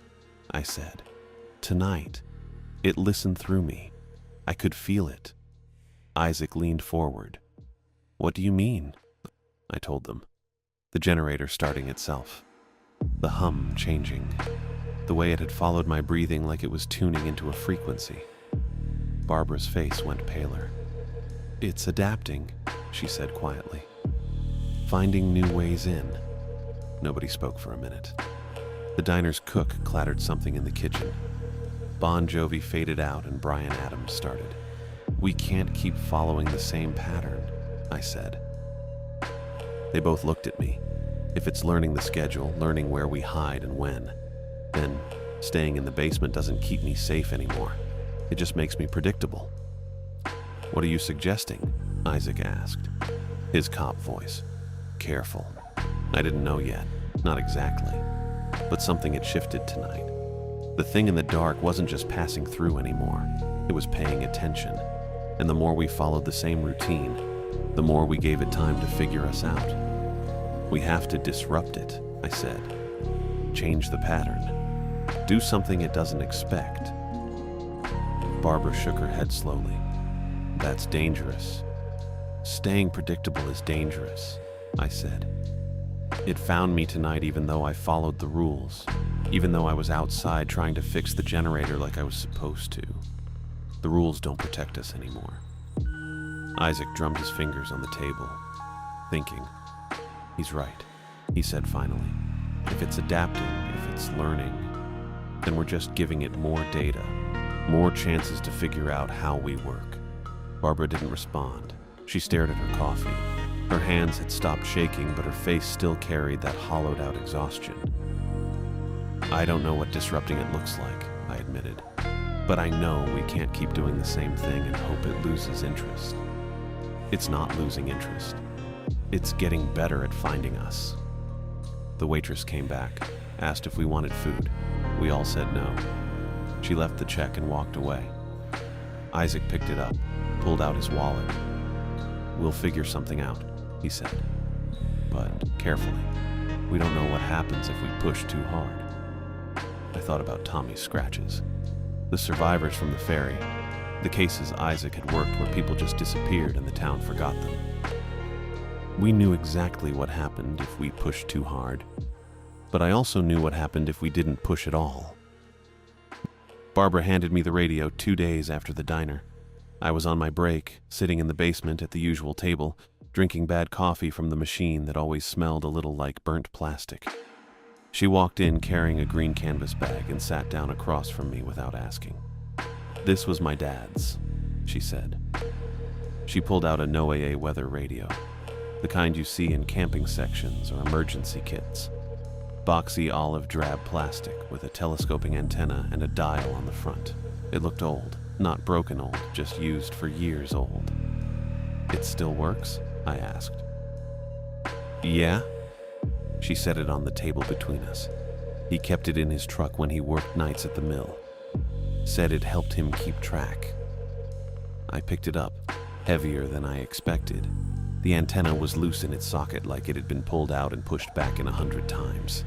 I said. Tonight, it listened through me. I could feel it. Isaac leaned forward. What do you mean? I told them. The generator starting itself. The hum changing. The way it had followed my breathing like it was tuning into a frequency. Barbara's face went paler. It's adapting, she said quietly. Finding new ways in. Nobody spoke for a minute. The diner's cook clattered something in the kitchen. Bon Jovi faded out and Bryan Adams started. We can't keep following the same pattern, I said. They both looked at me. If it's learning the schedule, learning where we hide and when, then staying in the basement doesn't keep me safe anymore. It just makes me predictable. What are you suggesting? Isaac asked. His cop voice. Careful. I didn't know yet. Not exactly. But something had shifted tonight. The thing in the dark wasn't just passing through anymore. It was paying attention. And the more we followed the same routine, the more we gave it time to figure us out. We have to disrupt it, I said. Change the pattern. Do something it doesn't expect. Barbara shook her head slowly. That's dangerous. Staying predictable is dangerous, I said. It found me tonight even though I followed the rules, even though I was outside trying to fix the generator like I was supposed to. The rules don't protect us anymore. Isaac drummed his fingers on the table, thinking. He's right, he said finally. If it's adapting, if it's learning, then we're just giving it more data, more chances to figure out how we work. Barbara didn't respond. She stared at her coffee. Her hands had stopped shaking, but her face still carried that hollowed-out exhaustion. I don't know what disrupting it looks like, I admitted. But I know we can't keep doing the same thing and hope it loses interest. It's not losing interest. It's getting better at finding us. The waitress came back, asked if we wanted food. We all said no. She left the check and walked away. Isaac picked it up, pulled out his wallet. We'll figure something out, he said. But carefully. We don't know what happens if we push too hard. I thought about Tommy's scratches. The survivors from the ferry. The cases Isaac had worked where people just disappeared and the town forgot them. We knew exactly what happened if we pushed too hard. But I also knew what happened if we didn't push at all. Barbara handed me the radio 2 days after the diner. I was on my break, sitting in the basement at the usual table, drinking bad coffee from the machine that always smelled a little like burnt plastic. She walked in carrying a green canvas bag and sat down across from me without asking. This was my dad's, she said. She pulled out a no AA weather radio, the kind you see in camping sections or emergency kits. Boxy olive drab plastic with a telescoping antenna and a dial on the front. It looked old, not broken old, just used for years old. It still works? I asked. Yeah? She set it on the table between us. He kept it in his truck when he worked nights at the mill. Said it helped him keep track. I picked it up, heavier than I expected. The antenna was loose in its socket like it had been pulled out and pushed back in 100 times.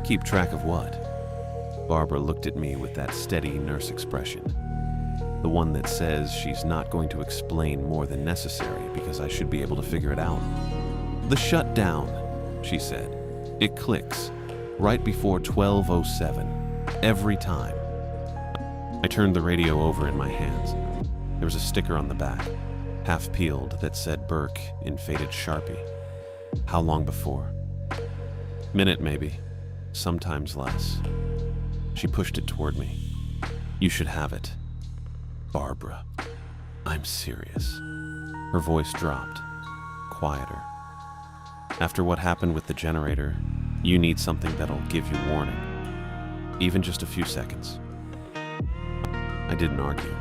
Keep track of what? Barbara looked at me with that steady nurse expression. The one that says she's not going to explain more than necessary because I should be able to figure it out. The shutdown, she said. It clicks right before 12:07, every time. I turned the radio over in my hands. There was a sticker on the back, half peeled, that said Burke in faded Sharpie. How long before? Minute maybe, sometimes less. She pushed it toward me. You should have it. Barbara, I'm serious. Her voice dropped, quieter. After what happened with the generator, you need something that'll give you warning. Even just a few seconds. I didn't argue.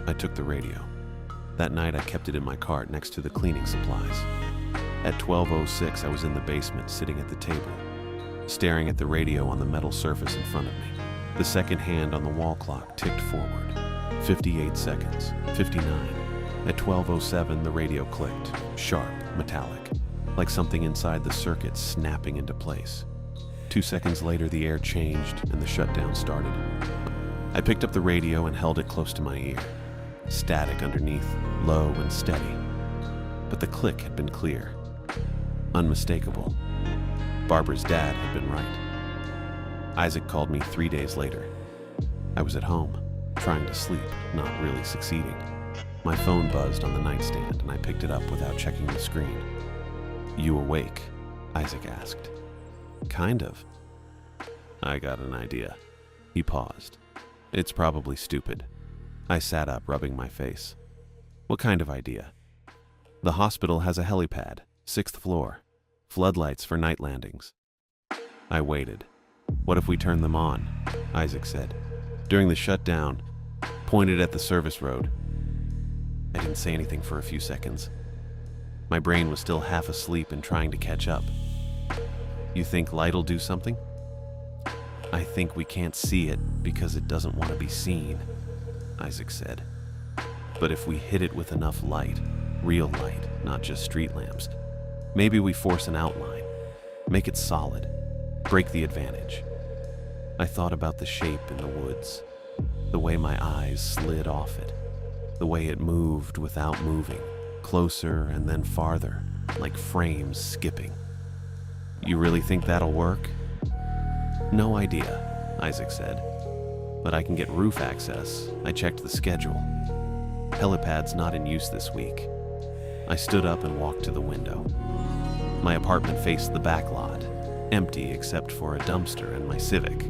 I took the radio. That night I kept it in my cart next to the cleaning supplies. At 12:06 I was in the basement sitting at the table, staring at the radio on the metal surface in front of me. The second hand on the wall clock ticked forward. 58 seconds, 59. At 12:07 the radio clicked, sharp, metallic, like something inside the circuit snapping into place. 2 seconds later the air changed and the shutdown started. I picked up the radio and held it close to my ear. Static underneath, low and steady. But the click had been clear. Unmistakable. Barbara's dad had been right. Isaac called me 3 days later. I was at home, trying to sleep, not really succeeding. My phone buzzed on the nightstand and I picked it up without checking the screen. You awake? Isaac asked. Kind of. I got an idea. He paused. It's probably stupid. I sat up, rubbing my face. What kind of idea? The hospital has a helipad, 6th floor. Floodlights for night landings. I waited. What if we turn them on? Isaac said. During the shutdown, pointed at the service road. I didn't say anything for a few seconds. My brain was still half asleep and trying to catch up. You think light'll do something? I think we can't see it because it doesn't want to be seen, Isaac said. But if we hit it with enough light, real light, not just street lamps, maybe we force an outline, make it solid, break the advantage. I thought about the shape in the woods, the way my eyes slid off it, the way it moved without moving, closer and then farther, like frames skipping. You really think that'll work? No idea, Isaac said. But I can get roof access. I checked the schedule. Helipad's not in use this week. I stood up and walked to the window. My apartment faced the back lot, empty except for a dumpster and my Civic.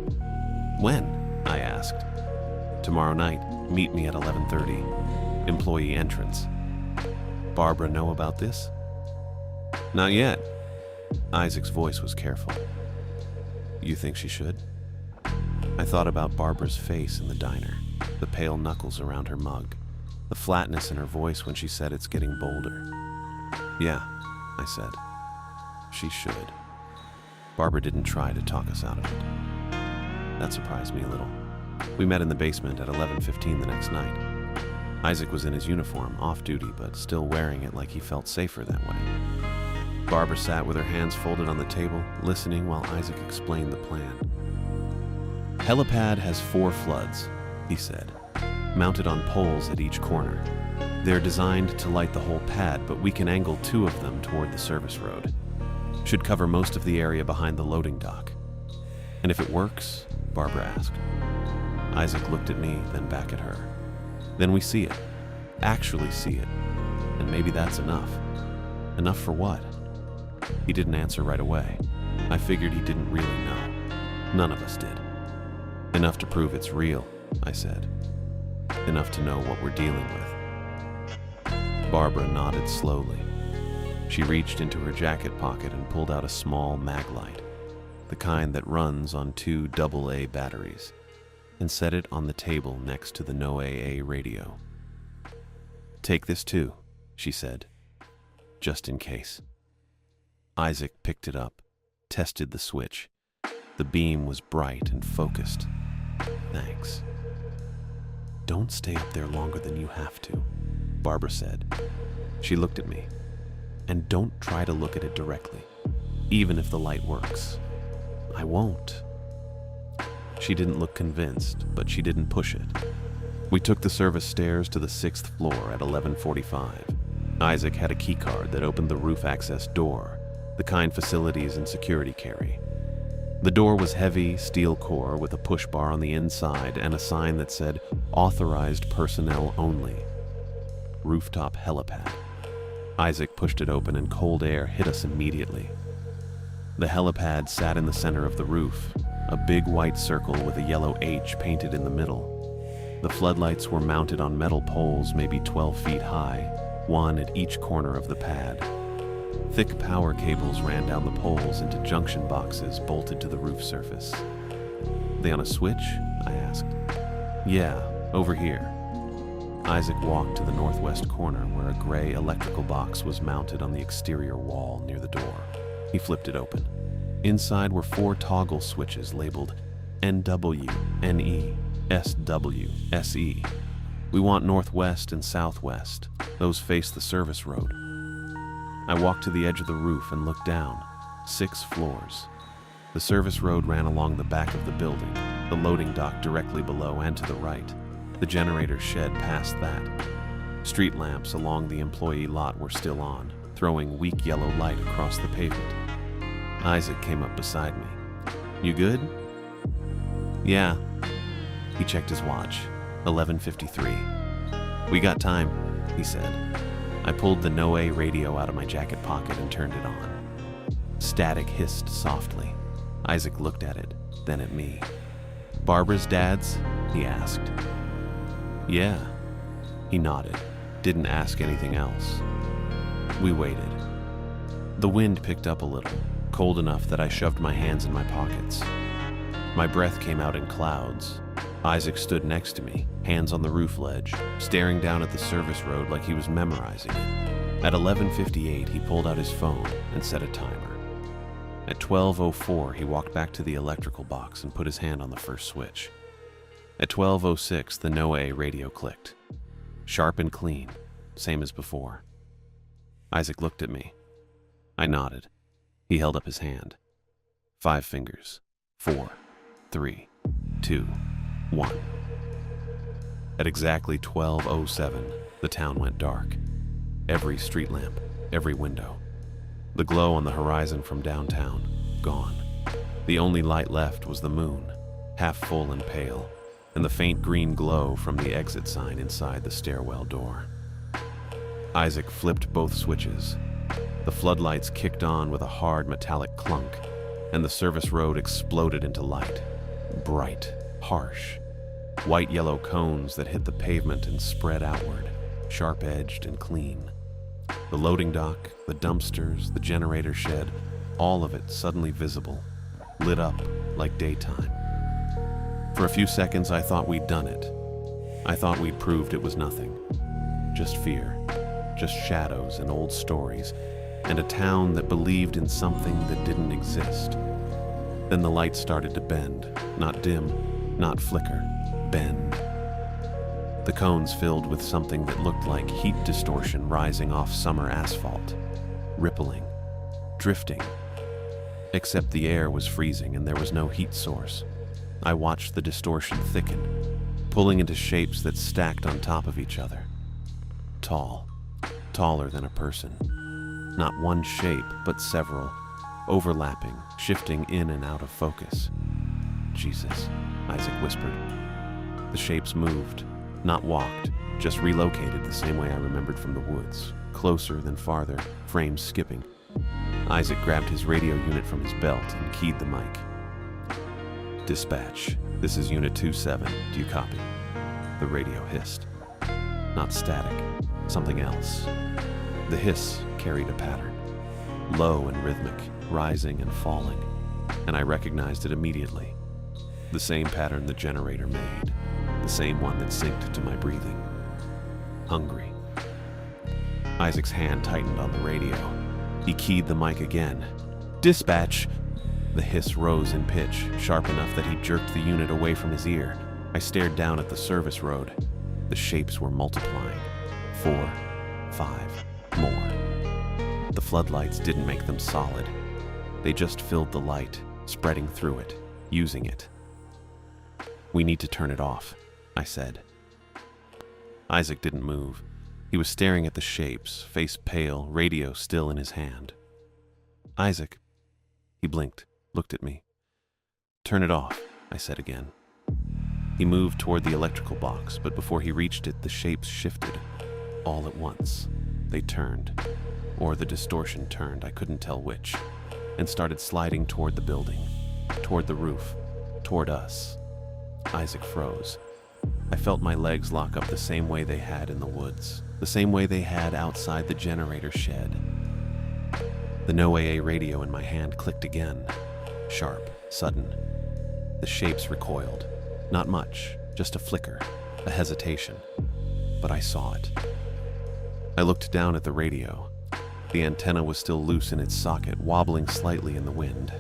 When? I asked. Tomorrow night, meet me at 11:30. Employee entrance. Barbara know about this? Not yet. Isaac's voice was careful. You think she should? I thought about Barbara's face in the diner, the pale knuckles around her mug, the flatness in her voice when she said it's getting bolder. Yeah, I said. She should. Barbara didn't try to talk us out of it. That surprised me a little. We met in the basement at 11:15 the next night. Isaac was in his uniform, off-duty, but still wearing it like he felt safer that way. Barbara sat with her hands folded on the table, listening while Isaac explained the plan. Helipad has 4 floods, he said, mounted on poles at each corner. They're designed to light the whole pad, but we can angle 2 of them toward the service road. Should cover most of the area behind the loading dock. And if it works? Barbara asked. Isaac looked at me, then back at her. Then we see it. Actually see it. And maybe that's enough. Enough for what? He didn't answer right away. I figured he didn't really know. None of us did. Enough to prove it's real, I said. Enough to know what we're dealing with. Barbara nodded slowly. She reached into her jacket pocket and pulled out a small mag light, the kind that runs on 2 AA batteries, and set it on the table next to the No AA radio. Take this too, she said, just in case. Isaac picked it up, tested the switch. The beam was bright and focused. Thanks. Don't stay up there longer than you have to, Barbara said. She looked at me. And don't try to look at it directly, even if the light works. I won't. She didn't look convinced, but she didn't push it. We took the service stairs to the 6th floor at 11:45. Isaac had a key card that opened the roof access door, the kind facilities and security carry. The door was heavy, steel core with a push bar on the inside and a sign that said, "Authorized personnel only." Rooftop helipad. Isaac pushed it open and cold air hit us immediately. The helipad sat in the center of the roof, a big white circle with a yellow H painted in the middle. The floodlights were mounted on metal poles maybe 12 feet high, one at each corner of the pad. Thick power cables ran down the poles into junction boxes bolted to the roof surface. They on a switch? I asked. Yeah, over here. Isaac walked to the northwest corner where a gray electrical box was mounted on the exterior wall near the door. He flipped it open. Inside were 4 toggle switches labeled NW, NE, SW, SE. We want northwest and southwest. Those face the service road. I walked to the edge of the roof and looked down. 6 floors. The service road ran along the back of the building, the loading dock directly below and to the right. The generator shed past that. Street lamps along the employee lot were still on, throwing weak yellow light across the pavement. Isaac came up beside me. You good? Yeah. He checked his watch. 11:53. We got time, he said. I pulled the No-A radio out of my jacket pocket and turned it on. Static hissed softly. Isaac looked at it, then at me. Barbara's dad's? He asked. Yeah. He nodded, didn't ask anything else. We waited. The wind picked up a little, cold enough that I shoved my hands in my pockets. My breath came out in clouds. Isaac stood next to me, hands on the roof ledge, staring down at the service road like he was memorizing it. At 11:58, he pulled out his phone and set a timer. At 12:04, he walked back to the electrical box and put his hand on the first switch. At 12:06, the NOAA radio clicked. Sharp and clean, same as before. Isaac looked at me. I nodded. He held up his hand. 5 fingers. 4, 3, 2, 1. At exactly 12:07, the town went dark. Every street lamp, every window. The glow on the horizon from downtown, gone. The only light left was the moon, half full and pale, and the faint green glow from the exit sign inside the stairwell door. Isaac flipped both switches. The floodlights kicked on with a hard metallic clunk, and the service road exploded into light. Bright, harsh. White-yellow cones that hit the pavement and spread outward, sharp-edged and clean. The loading dock, the dumpsters, the generator shed, all of it suddenly visible, lit up like daytime. For a few seconds, I thought we'd done it. I thought we'd proved it was nothing. Just fear, just shadows and old stories, and a town that believed in something that didn't exist. Then the light started to bend, not dim, not flicker, bend. The cones filled with something that looked like heat distortion rising off summer asphalt, rippling, drifting. Except the air was freezing and there was no heat source. I watched the distortion thicken, pulling into shapes that stacked on top of each other. Tall, taller than a person. Not one shape, but several, overlapping, shifting in and out of focus. Jesus, Isaac whispered. The shapes moved, not walked, just relocated the same way I remembered from the woods, closer than farther, frames skipping. Isaac grabbed his radio unit from his belt and keyed the mic. Dispatch, this is Unit 27, do you copy? The radio hissed. Not static, something else. The hiss carried a pattern, low and rhythmic, rising and falling, and I recognized it immediately. The same pattern the generator made, the same one that synced to my breathing. Hungry. Isaac's hand tightened on the radio. He keyed the mic again. Dispatch! The hiss rose in pitch, sharp enough that he jerked the unit away from his ear. I stared down at the service road. The shapes were multiplying. 4, 5, more. The floodlights didn't make them solid. They just filled the light, spreading through it, using it. We need to turn it off, I said. Isaac didn't move. He was staring at the shapes, face pale, radio still in his hand. Isaac. He blinked, looked at me. Turn it off, I said again. He moved toward the electrical box, but before he reached it, the shapes shifted. All at once. They turned. Or the distortion turned, I couldn't tell which, and started sliding toward the building, toward the roof, toward us. Isaac froze. I felt my legs lock up the same way they had in the woods, the same way they had outside the generator shed. The NOAA radio in my hand clicked again, sharp, sudden. The shapes recoiled. Not much, just a flicker, a hesitation. But I saw it. I looked down at the radio. The antenna was still loose in its socket, wobbling slightly in the wind.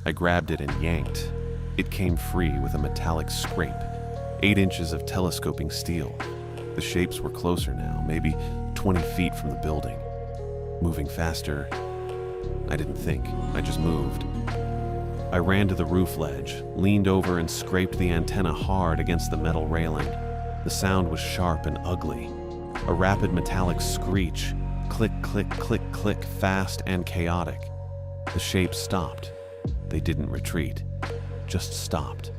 I grabbed it and yanked. It came free with a metallic scrape, 8 inches of telescoping steel. The shapes were closer now, maybe 20 feet from the building. Moving faster. I didn't think, I just moved. I ran to the roof ledge, leaned over and scraped the antenna hard against the metal railing. The sound was sharp and ugly. A rapid metallic screech. Click, click, click, click, fast and chaotic. The shapes stopped. They didn't retreat, just stopped.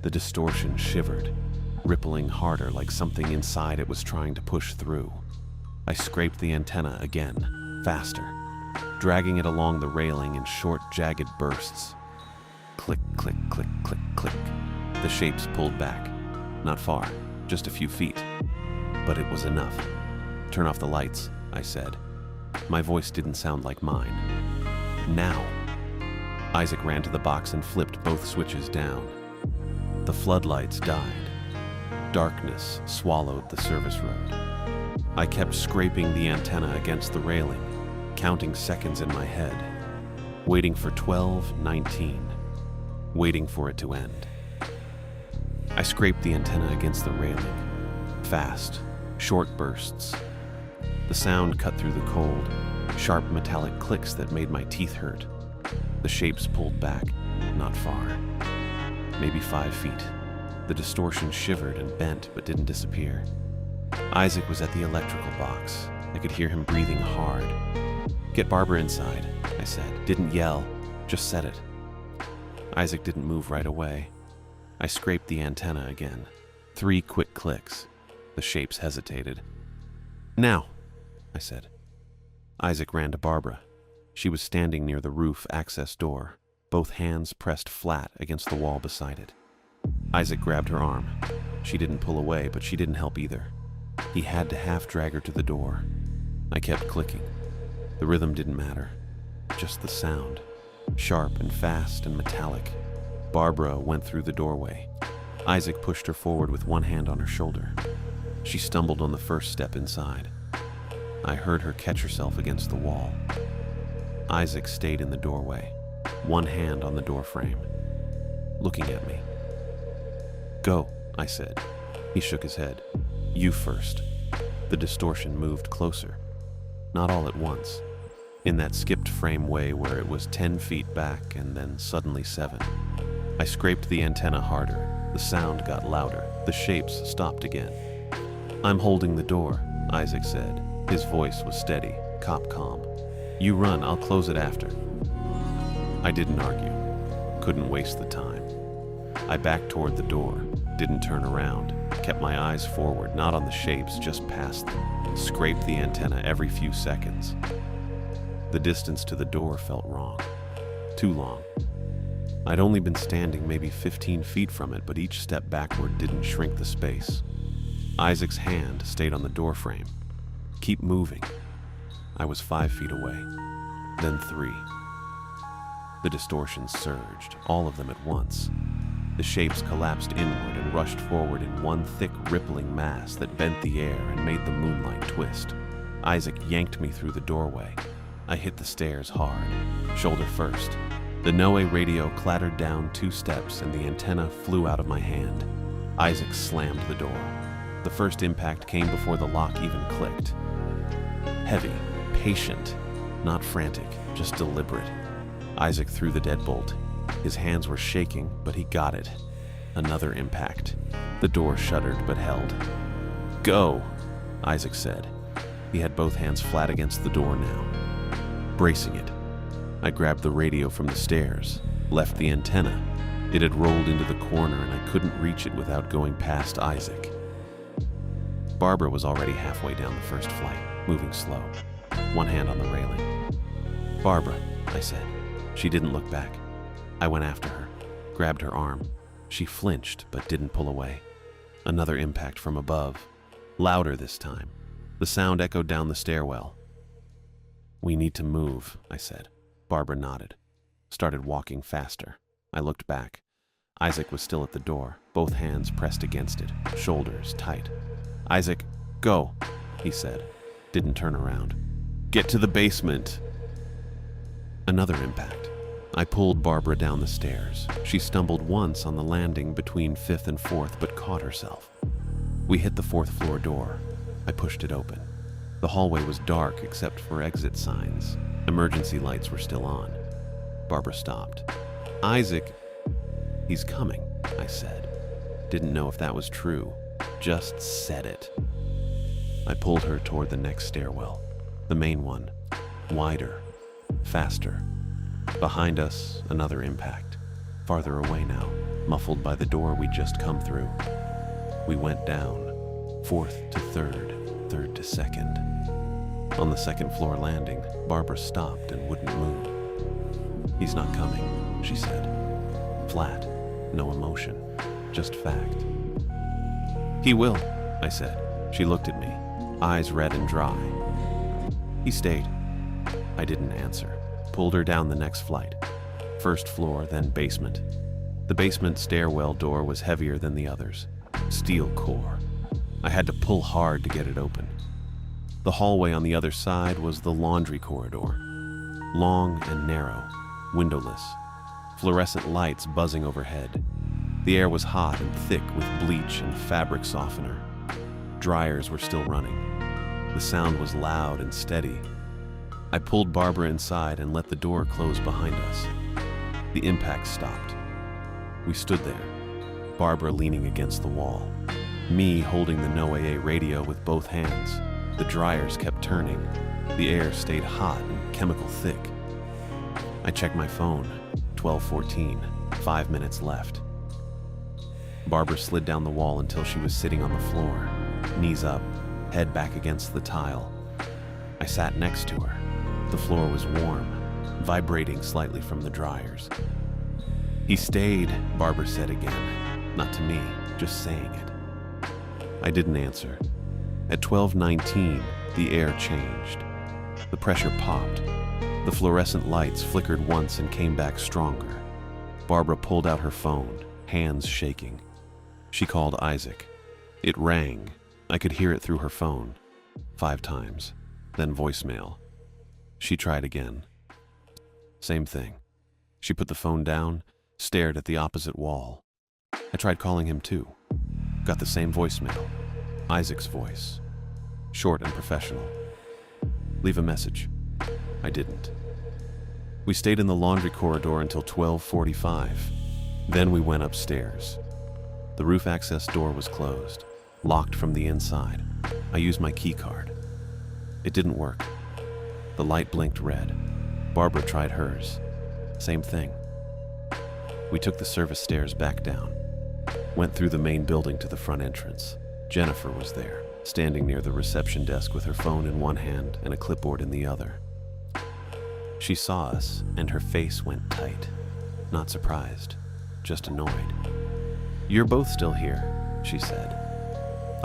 The distortion shivered, rippling harder like something inside it was trying to push through. I scraped the antenna again, faster, dragging it along the railing in short, jagged bursts. Click, click, click, click, click. The shapes pulled back. Not far, just a few feet. But it was enough. Turn off the lights, I said. My voice didn't sound like mine. Now. Isaac ran to the box and flipped both switches down. The floodlights died. Darkness swallowed the service road. I kept scraping the antenna against the railing, counting seconds in my head. waiting for 12:19, waiting for it to end. I scraped the antenna against the railing. Fast, short bursts. The sound cut through the cold, sharp metallic clicks that made my teeth hurt. The shapes pulled back, not far. Maybe 5 feet. The distortion shivered and bent but didn't disappear. Isaac was at the electrical box. I could hear him breathing hard. "Get Barbara inside," I said. Didn't yell, just said it. Isaac didn't move right away. I scraped the antenna again. 3 quick clicks. The shapes hesitated. "Now," I said. Isaac ran to Barbara. She was standing near the roof access door, both hands pressed flat against the wall beside it. Isaac grabbed her arm. She didn't pull away, but she didn't help either. He had to half drag her to the door. I kept clicking. The rhythm didn't matter, just the sound, sharp and fast and metallic. Barbara went through the doorway. Isaac pushed her forward with one hand on her shoulder. She stumbled on the first step inside. I heard her catch herself against the wall. Isaac stayed in the doorway, one hand on the doorframe, looking at me. "Go," I said. He shook his head. "You first." The distortion moved closer. Not all at once. In that skipped frame way where it was 10 feet back and then suddenly 7. I scraped the antenna harder. The sound got louder. The shapes stopped again. "I'm holding the door," Isaac said. His voice was steady, cop calm. "You run, I'll close it after." I didn't argue. Couldn't waste the time. I backed toward the door, didn't turn around, kept my eyes forward, not on the shapes, just past them. Scraped the antenna every few seconds. The distance to the door felt wrong. Too long. I'd only been standing maybe 15 feet from it, but each step backward didn't shrink the space. Isaac's hand stayed on the doorframe. "Keep moving." I was 5 feet away, then 3. The distortions surged, all of them at once. The shapes collapsed inward and rushed forward in one thick, rippling mass that bent the air and made the moonlight twist. Isaac yanked me through the doorway. I hit the stairs hard, shoulder first. The Noe radio clattered down 2 steps and the antenna flew out of my hand. Isaac slammed the door. The first impact came before the lock even clicked. Heavy, patient, not frantic, just deliberate. Isaac threw the deadbolt. His hands were shaking, but he got it. Another impact. The door shuddered but held. "Go," Isaac said. He had both hands flat against the door now, bracing it. I grabbed the radio from the stairs, left the antenna. It had rolled into the corner and I couldn't reach it without going past Isaac. Barbara was already halfway down the first flight, moving slow, one hand on the railing. "Barbara," I said. She didn't look back. I went after her, grabbed her arm. She flinched but didn't pull away. Another impact from above, louder this time. The sound echoed down the stairwell. "We need to move," I said. Barbara nodded, started walking faster. I looked back. Isaac was still at the door, both hands pressed against it, shoulders tight. "Isaac, go," he said. Didn't turn around. "Get to the basement." Another impact. I pulled Barbara down the stairs. She stumbled once on the landing between 5th and 4th, but caught herself. We hit the 4th floor door. I pushed it open. The hallway was dark except for exit signs. Emergency lights were still on. Barbara stopped. "Isaac, he's coming," I said. Didn't know if that was true. Just said it. I pulled her toward the next stairwell, the main one, wider, faster. Behind us, another impact. Farther away now, muffled by the door we'd just come through. We went down, 4th to 3rd, 3rd to 2nd. On the 2nd floor landing, Barbara stopped and wouldn't move. "He's not coming," she said. Flat, no emotion, just fact. "He will," I said. She looked at me, eyes red and dry. "He stayed." I didn't answer. Pulled her down the next flight. 1st floor, then basement. The basement stairwell door was heavier than the others. Steel core. I had to pull hard to get it open. The hallway on the other side was the laundry corridor. Long and narrow, windowless, fluorescent lights buzzing overhead. The air was hot and thick with bleach and fabric softener. Dryers were still running. The sound was loud and steady. I pulled Barbara inside and let the door close behind us. The impact stopped. We stood there, Barbara leaning against the wall, me holding the No AA radio with both hands. The dryers kept turning. The air stayed hot and chemical thick. I checked my phone. 12:14, 5 minutes left. Barbara slid down the wall until she was sitting on the floor, knees up, head back against the tile. I sat next to her. The floor was warm, vibrating slightly from the dryers. "He stayed," Barbara said again, not to me, just saying it. I didn't answer. At 12:19, the air changed. The pressure popped. The fluorescent lights flickered once and came back stronger. Barbara pulled out her phone, hands shaking. She called Isaac. It rang. I could hear it through her phone. 5 times, then voicemail. She tried again. Same thing. She put the phone down, stared at the opposite wall. I tried calling him too. Got the same voicemail. Isaac's voice. Short and professional. "Leave a message." I didn't. We stayed in the laundry corridor until 12:45. Then we went upstairs. The roof access door was closed, locked from the inside. I used my key card. It didn't work. The light blinked red. Barbara tried hers. Same thing. We took the service stairs back down. Went through the main building to the front entrance. Jennifer was there, standing near the reception desk with her phone in one hand and a clipboard in the other. She saw us, and her face went tight. Not surprised, just annoyed. "You're both still here," she said.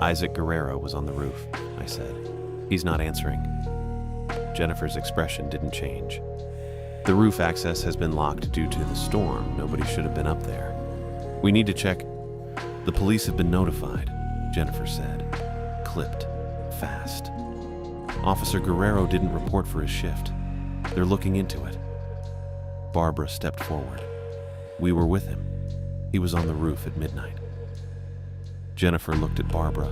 "Isaac Guerrero was on the roof," I said. "He's not answering." Jennifer's expression didn't change. "The roof access has been locked due to the storm. Nobody should have been up there. We need to check." "The police have been notified," Jennifer said. Clipped. Fast. "Officer Guerrero didn't report for his shift. They're looking into it." Barbara stepped forward. "We were with him. He was on the roof at midnight." Jennifer looked at Barbara,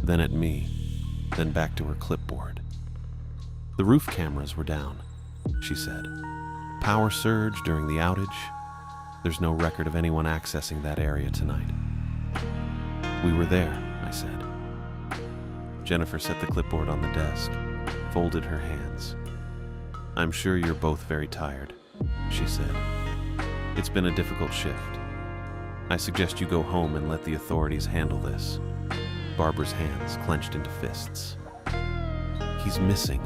then at me, then back to her clipboard. "The roof cameras were down," she said. "Power surge during the outage. There's no record of anyone accessing that area tonight." "We were there," I said. Jennifer set the clipboard on the desk, folded her hands. "I'm sure you're both very tired," she said. "It's been a difficult shift. I suggest you go home and let the authorities handle this." Barbara's hands clenched into fists. "He's missing."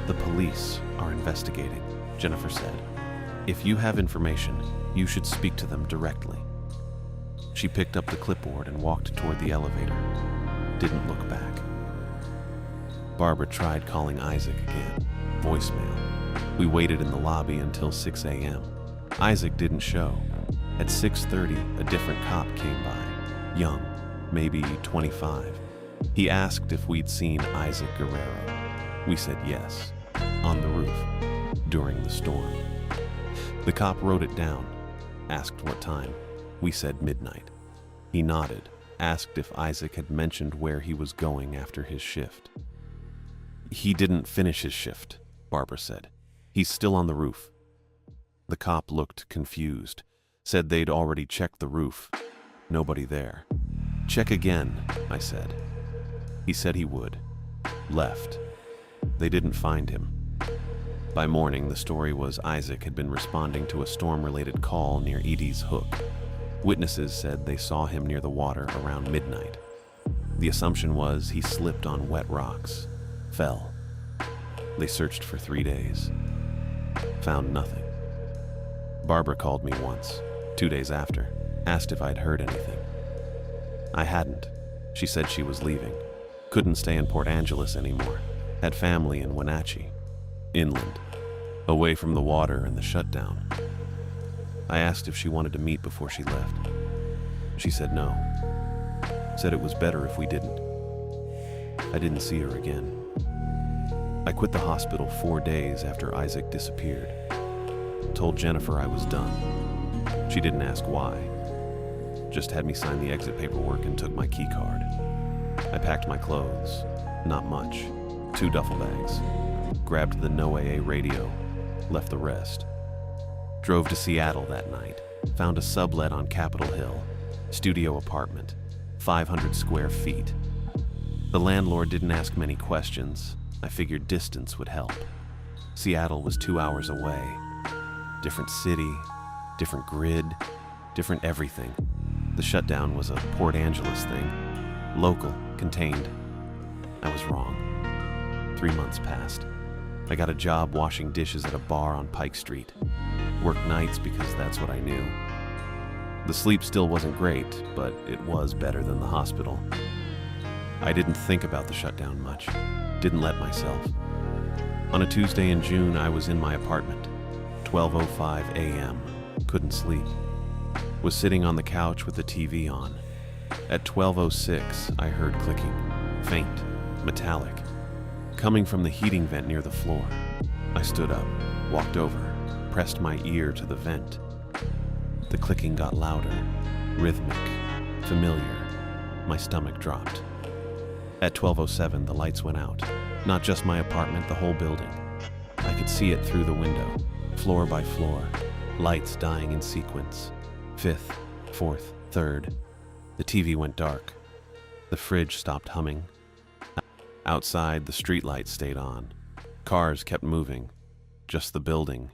"The police are investigating," Jennifer said. "If you have information, you should speak to them directly." She picked up the clipboard and walked toward the elevator. Didn't look back. Barbara tried calling Isaac again. Voicemail. We waited in the lobby until 6 a.m. Isaac didn't show. At 6:30, a different cop came by. Young, maybe 25. He asked if we'd seen Isaac Guerrero. We said yes. On the roof. During the storm. The cop wrote it down. Asked what time. We said midnight. He nodded. Asked if Isaac had mentioned where he was going after his shift. "He didn't finish his shift," Barbara said. "He's still on the roof." The cop looked confused. Said they'd already checked the roof. Nobody there. "Check again," I said. He said he would. Left. They didn't find him. By morning, the story was Isaac had been responding to a storm-related call near Edie's Hook. Witnesses said they saw him near the water around midnight. The assumption was he slipped on wet rocks. Fell. They searched for 3 days. Found nothing. Barbara called me once, 2 days after, asked if I'd heard anything. I hadn't. She said she was leaving. Couldn't stay in Port Angeles anymore. Had family in Wenatchee. Inland. Away from the water and the shutdown. I asked if she wanted to meet before she left. She said no. Said it was better if we didn't. I didn't see her again. I quit the hospital 4 days after Isaac disappeared. Told Jennifer I was done. She didn't ask why. Just had me sign the exit paperwork and took my key card. I packed my clothes. Not much. 2 duffel bags. Grabbed the No AA radio. Left the rest. Drove to Seattle that night. Found a sublet on Capitol Hill. Studio apartment. 500 square feet. The landlord didn't ask many questions. I figured distance would help. Seattle was 2 hours away. Different city, different grid, different everything. The shutdown was a Port Angeles thing. Local, contained. I was wrong. 3 months passed. I got a job washing dishes at a bar on Pike Street. Worked nights because that's what I knew. The sleep still wasn't great, but it was better than the hospital. I didn't think about the shutdown much. Didn't let myself. On a Tuesday in June, I was in my apartment. 12:05 a.m. Couldn't sleep. Was sitting on the couch with the TV on. At 12:06, I heard clicking. Faint. Metallic. Coming from the heating vent near the floor. I stood up, walked over, pressed my ear to the vent. The clicking got louder, rhythmic, familiar. My stomach dropped. At 12:07, the lights went out. Not just my apartment, the whole building. I could see it through the window, floor by floor, lights dying in sequence. 5th, 4th, 3rd. The TV went dark. The fridge stopped humming. Outside, the streetlights stayed on. Cars kept moving. Just the building.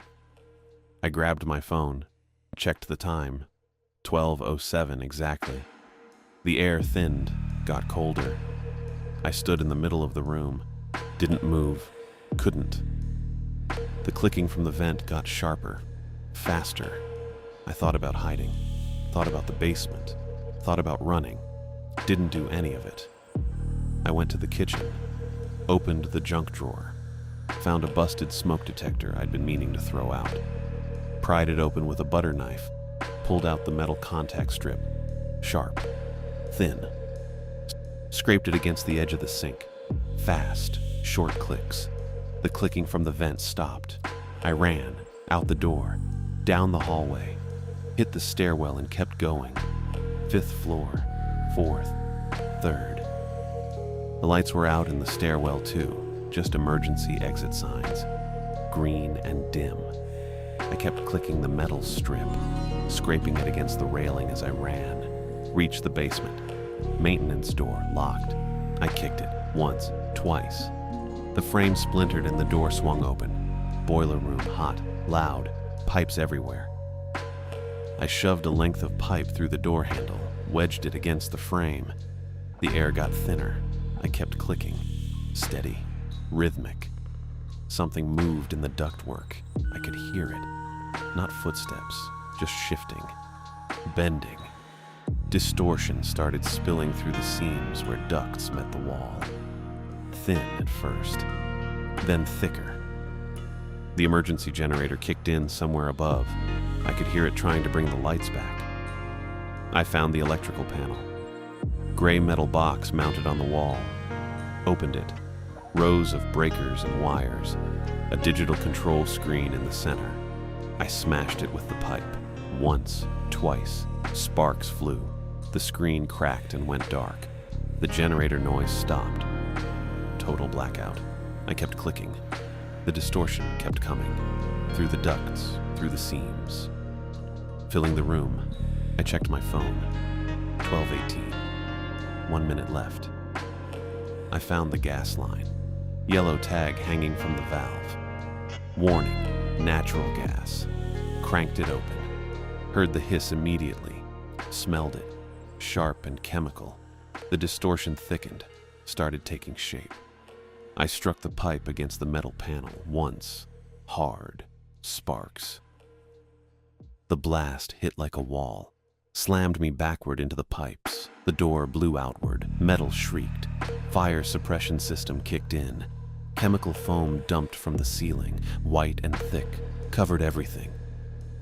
I grabbed my phone, checked the time. 12:07 exactly. The air thinned, got colder. I stood in the middle of the room. Didn't move. Couldn't. The clicking from the vent got sharper, faster. I thought about hiding. Thought about the basement. Thought about running. Didn't do any of it. I went to the kitchen. Opened the junk drawer. Found a busted smoke detector I'd been meaning to throw out. Pried it open with a butter knife. Pulled out the metal contact strip. Sharp. Thin. Scraped it against the edge of the sink. Fast, short clicks. The clicking from the vent stopped. I ran, out the door, down the hallway, hit the stairwell and kept going. 5th floor, 4th, 3rd. The lights were out in the stairwell too, just emergency exit signs. Green and dim. I kept clicking the metal strip, scraping it against the railing as I ran. Reached the basement. Maintenance door locked. I kicked it once, twice. The frame splintered and the door swung open. Boiler room hot, loud, pipes everywhere. I shoved a length of pipe through the door handle, wedged it against the frame. The air got thinner. I kept clicking. Steady, rhythmic. Something moved in the ductwork. I could hear it. Not footsteps, just shifting, bending. Distortion started spilling through the seams where ducts met the wall. Thin at first, then thicker. The emergency generator kicked in somewhere above. I could hear it trying to bring the lights back. I found the electrical panel. Gray metal box mounted on the wall. Opened it. Rows of breakers and wires. A digital control screen in the center. I smashed it with the pipe. Once, twice. Sparks flew. The screen cracked and went dark. The generator noise stopped. Total blackout. I kept clicking. The distortion kept coming. Through the ducts, through the seams. Filling the room, I checked my phone. 12:18. 1 minute left. I found the gas line. Yellow tag hanging from the valve. Warning, natural gas. Cranked it open. Heard the hiss immediately. Smelled it. Sharp and chemical. The distortion thickened, started taking shape. I struck the pipe against the metal panel once. Hard. Sparks. The blast hit like a wall. Slammed me backward into the pipes. The door blew outward. Metal shrieked. Fire suppression system kicked in. Chemical foam dumped from the ceiling, white and thick, covered everything.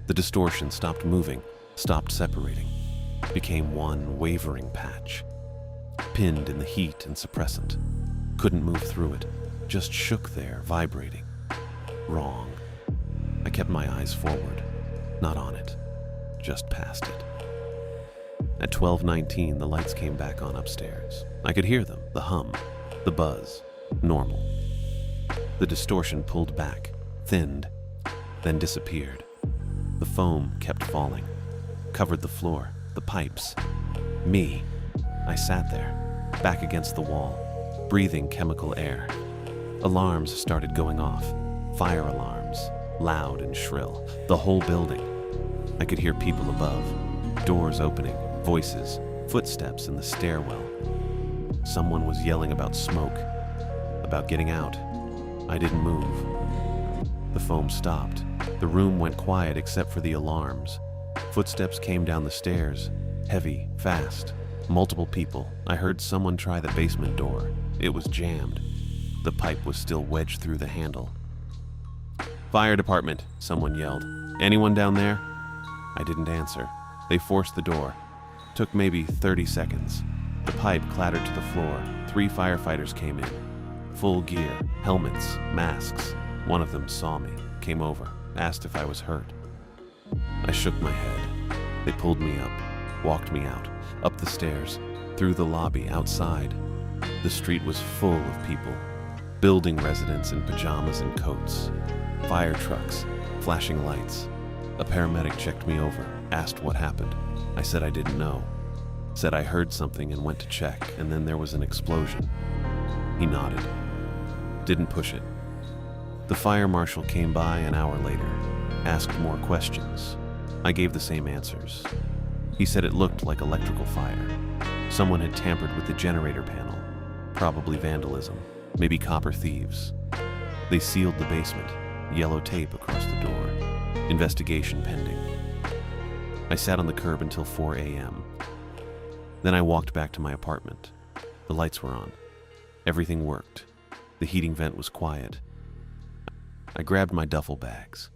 The distortion stopped moving, stopped separating. Became one wavering patch. Pinned in the heat and suppressant. Couldn't move through it, just shook there, vibrating. Wrong. I kept my eyes forward, not on it, just past it. At 12:19, the lights came back on upstairs. I could hear them, the hum, the buzz, normal. The distortion pulled back, thinned, then disappeared. The foam kept falling, covered the floor, the pipes. Me. I sat there, back against the wall, breathing chemical air. Alarms started going off, fire alarms, loud and shrill, the whole building. I could hear people above, doors opening, voices, footsteps in the stairwell. Someone was yelling about smoke, about getting out. I didn't move. The foam stopped. The room went quiet except for the alarms. Footsteps came down the stairs, heavy, fast. Multiple people. I heard someone try the basement door. It was jammed. The pipe was still wedged through the handle. "Fire department," someone yelled. "Anyone down there?" I didn't answer. They forced the door. Took maybe 30 seconds. The pipe clattered to the floor. 3 firefighters came in. Full gear, helmets, masks. One of them saw me, came over, asked if I was hurt. I shook my head. They pulled me up, walked me out, up the stairs, through the lobby, outside. The street was full of people. Building residents in pajamas and coats. Fire trucks, flashing lights. A paramedic checked me over, asked what happened. I said I didn't know. Said I heard something and went to check, and then there was an explosion. He nodded. Didn't push it. The fire marshal came by an hour later, asked more questions. I gave the same answers. He said it looked like electrical fire. Someone had tampered with the generator panel. Probably vandalism, maybe copper thieves. They sealed the basement, yellow tape across the door. Investigation pending. I sat on the curb until 4 a.m. Then I walked back to my apartment. The lights were on. Everything worked. The heating vent was quiet. I grabbed my duffel bags,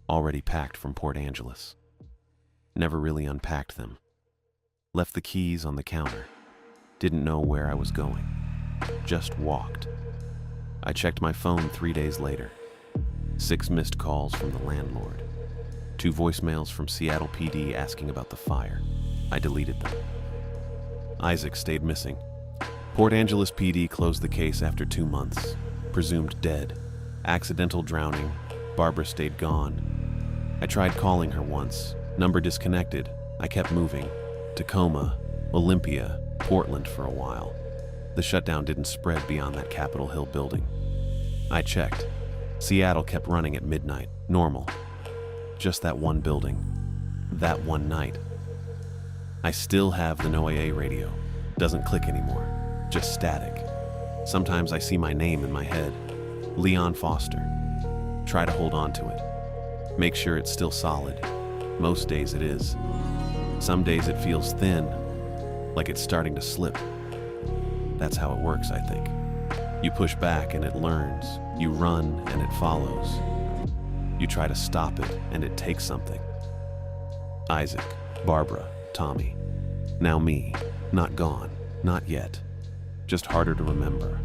already packed from Port Angeles. Never really unpacked them. Left the keys on the counter. Didn't know where I was going. Just walked. I checked my phone 3 days later. 6 missed calls from the landlord. 2 voicemails from Seattle PD asking about the fire. I deleted them. Isaac stayed missing. Port Angeles PD closed the case after 2 months. Presumed dead. Accidental drowning. Barbara stayed gone. I tried calling her once. Number disconnected. I kept moving. Tacoma, Olympia, Portland for a while. The shutdown didn't spread beyond that Capitol Hill building. I checked. Seattle kept running at midnight. Normal. Just that one building. That one night. I still have the No AA radio. Doesn't click anymore. Just static. Sometimes I see my name in my head. Leon Foster. Try to hold on to it. Make sure it's still solid. Most days it is. Some days it feels thin, like it's starting to slip. That's how it works, I think. You push back and it learns. You run and it follows. You try to stop it and it takes something. Isaac, Barbara, Tommy. Now me. Not gone. Not yet. Just harder to remember.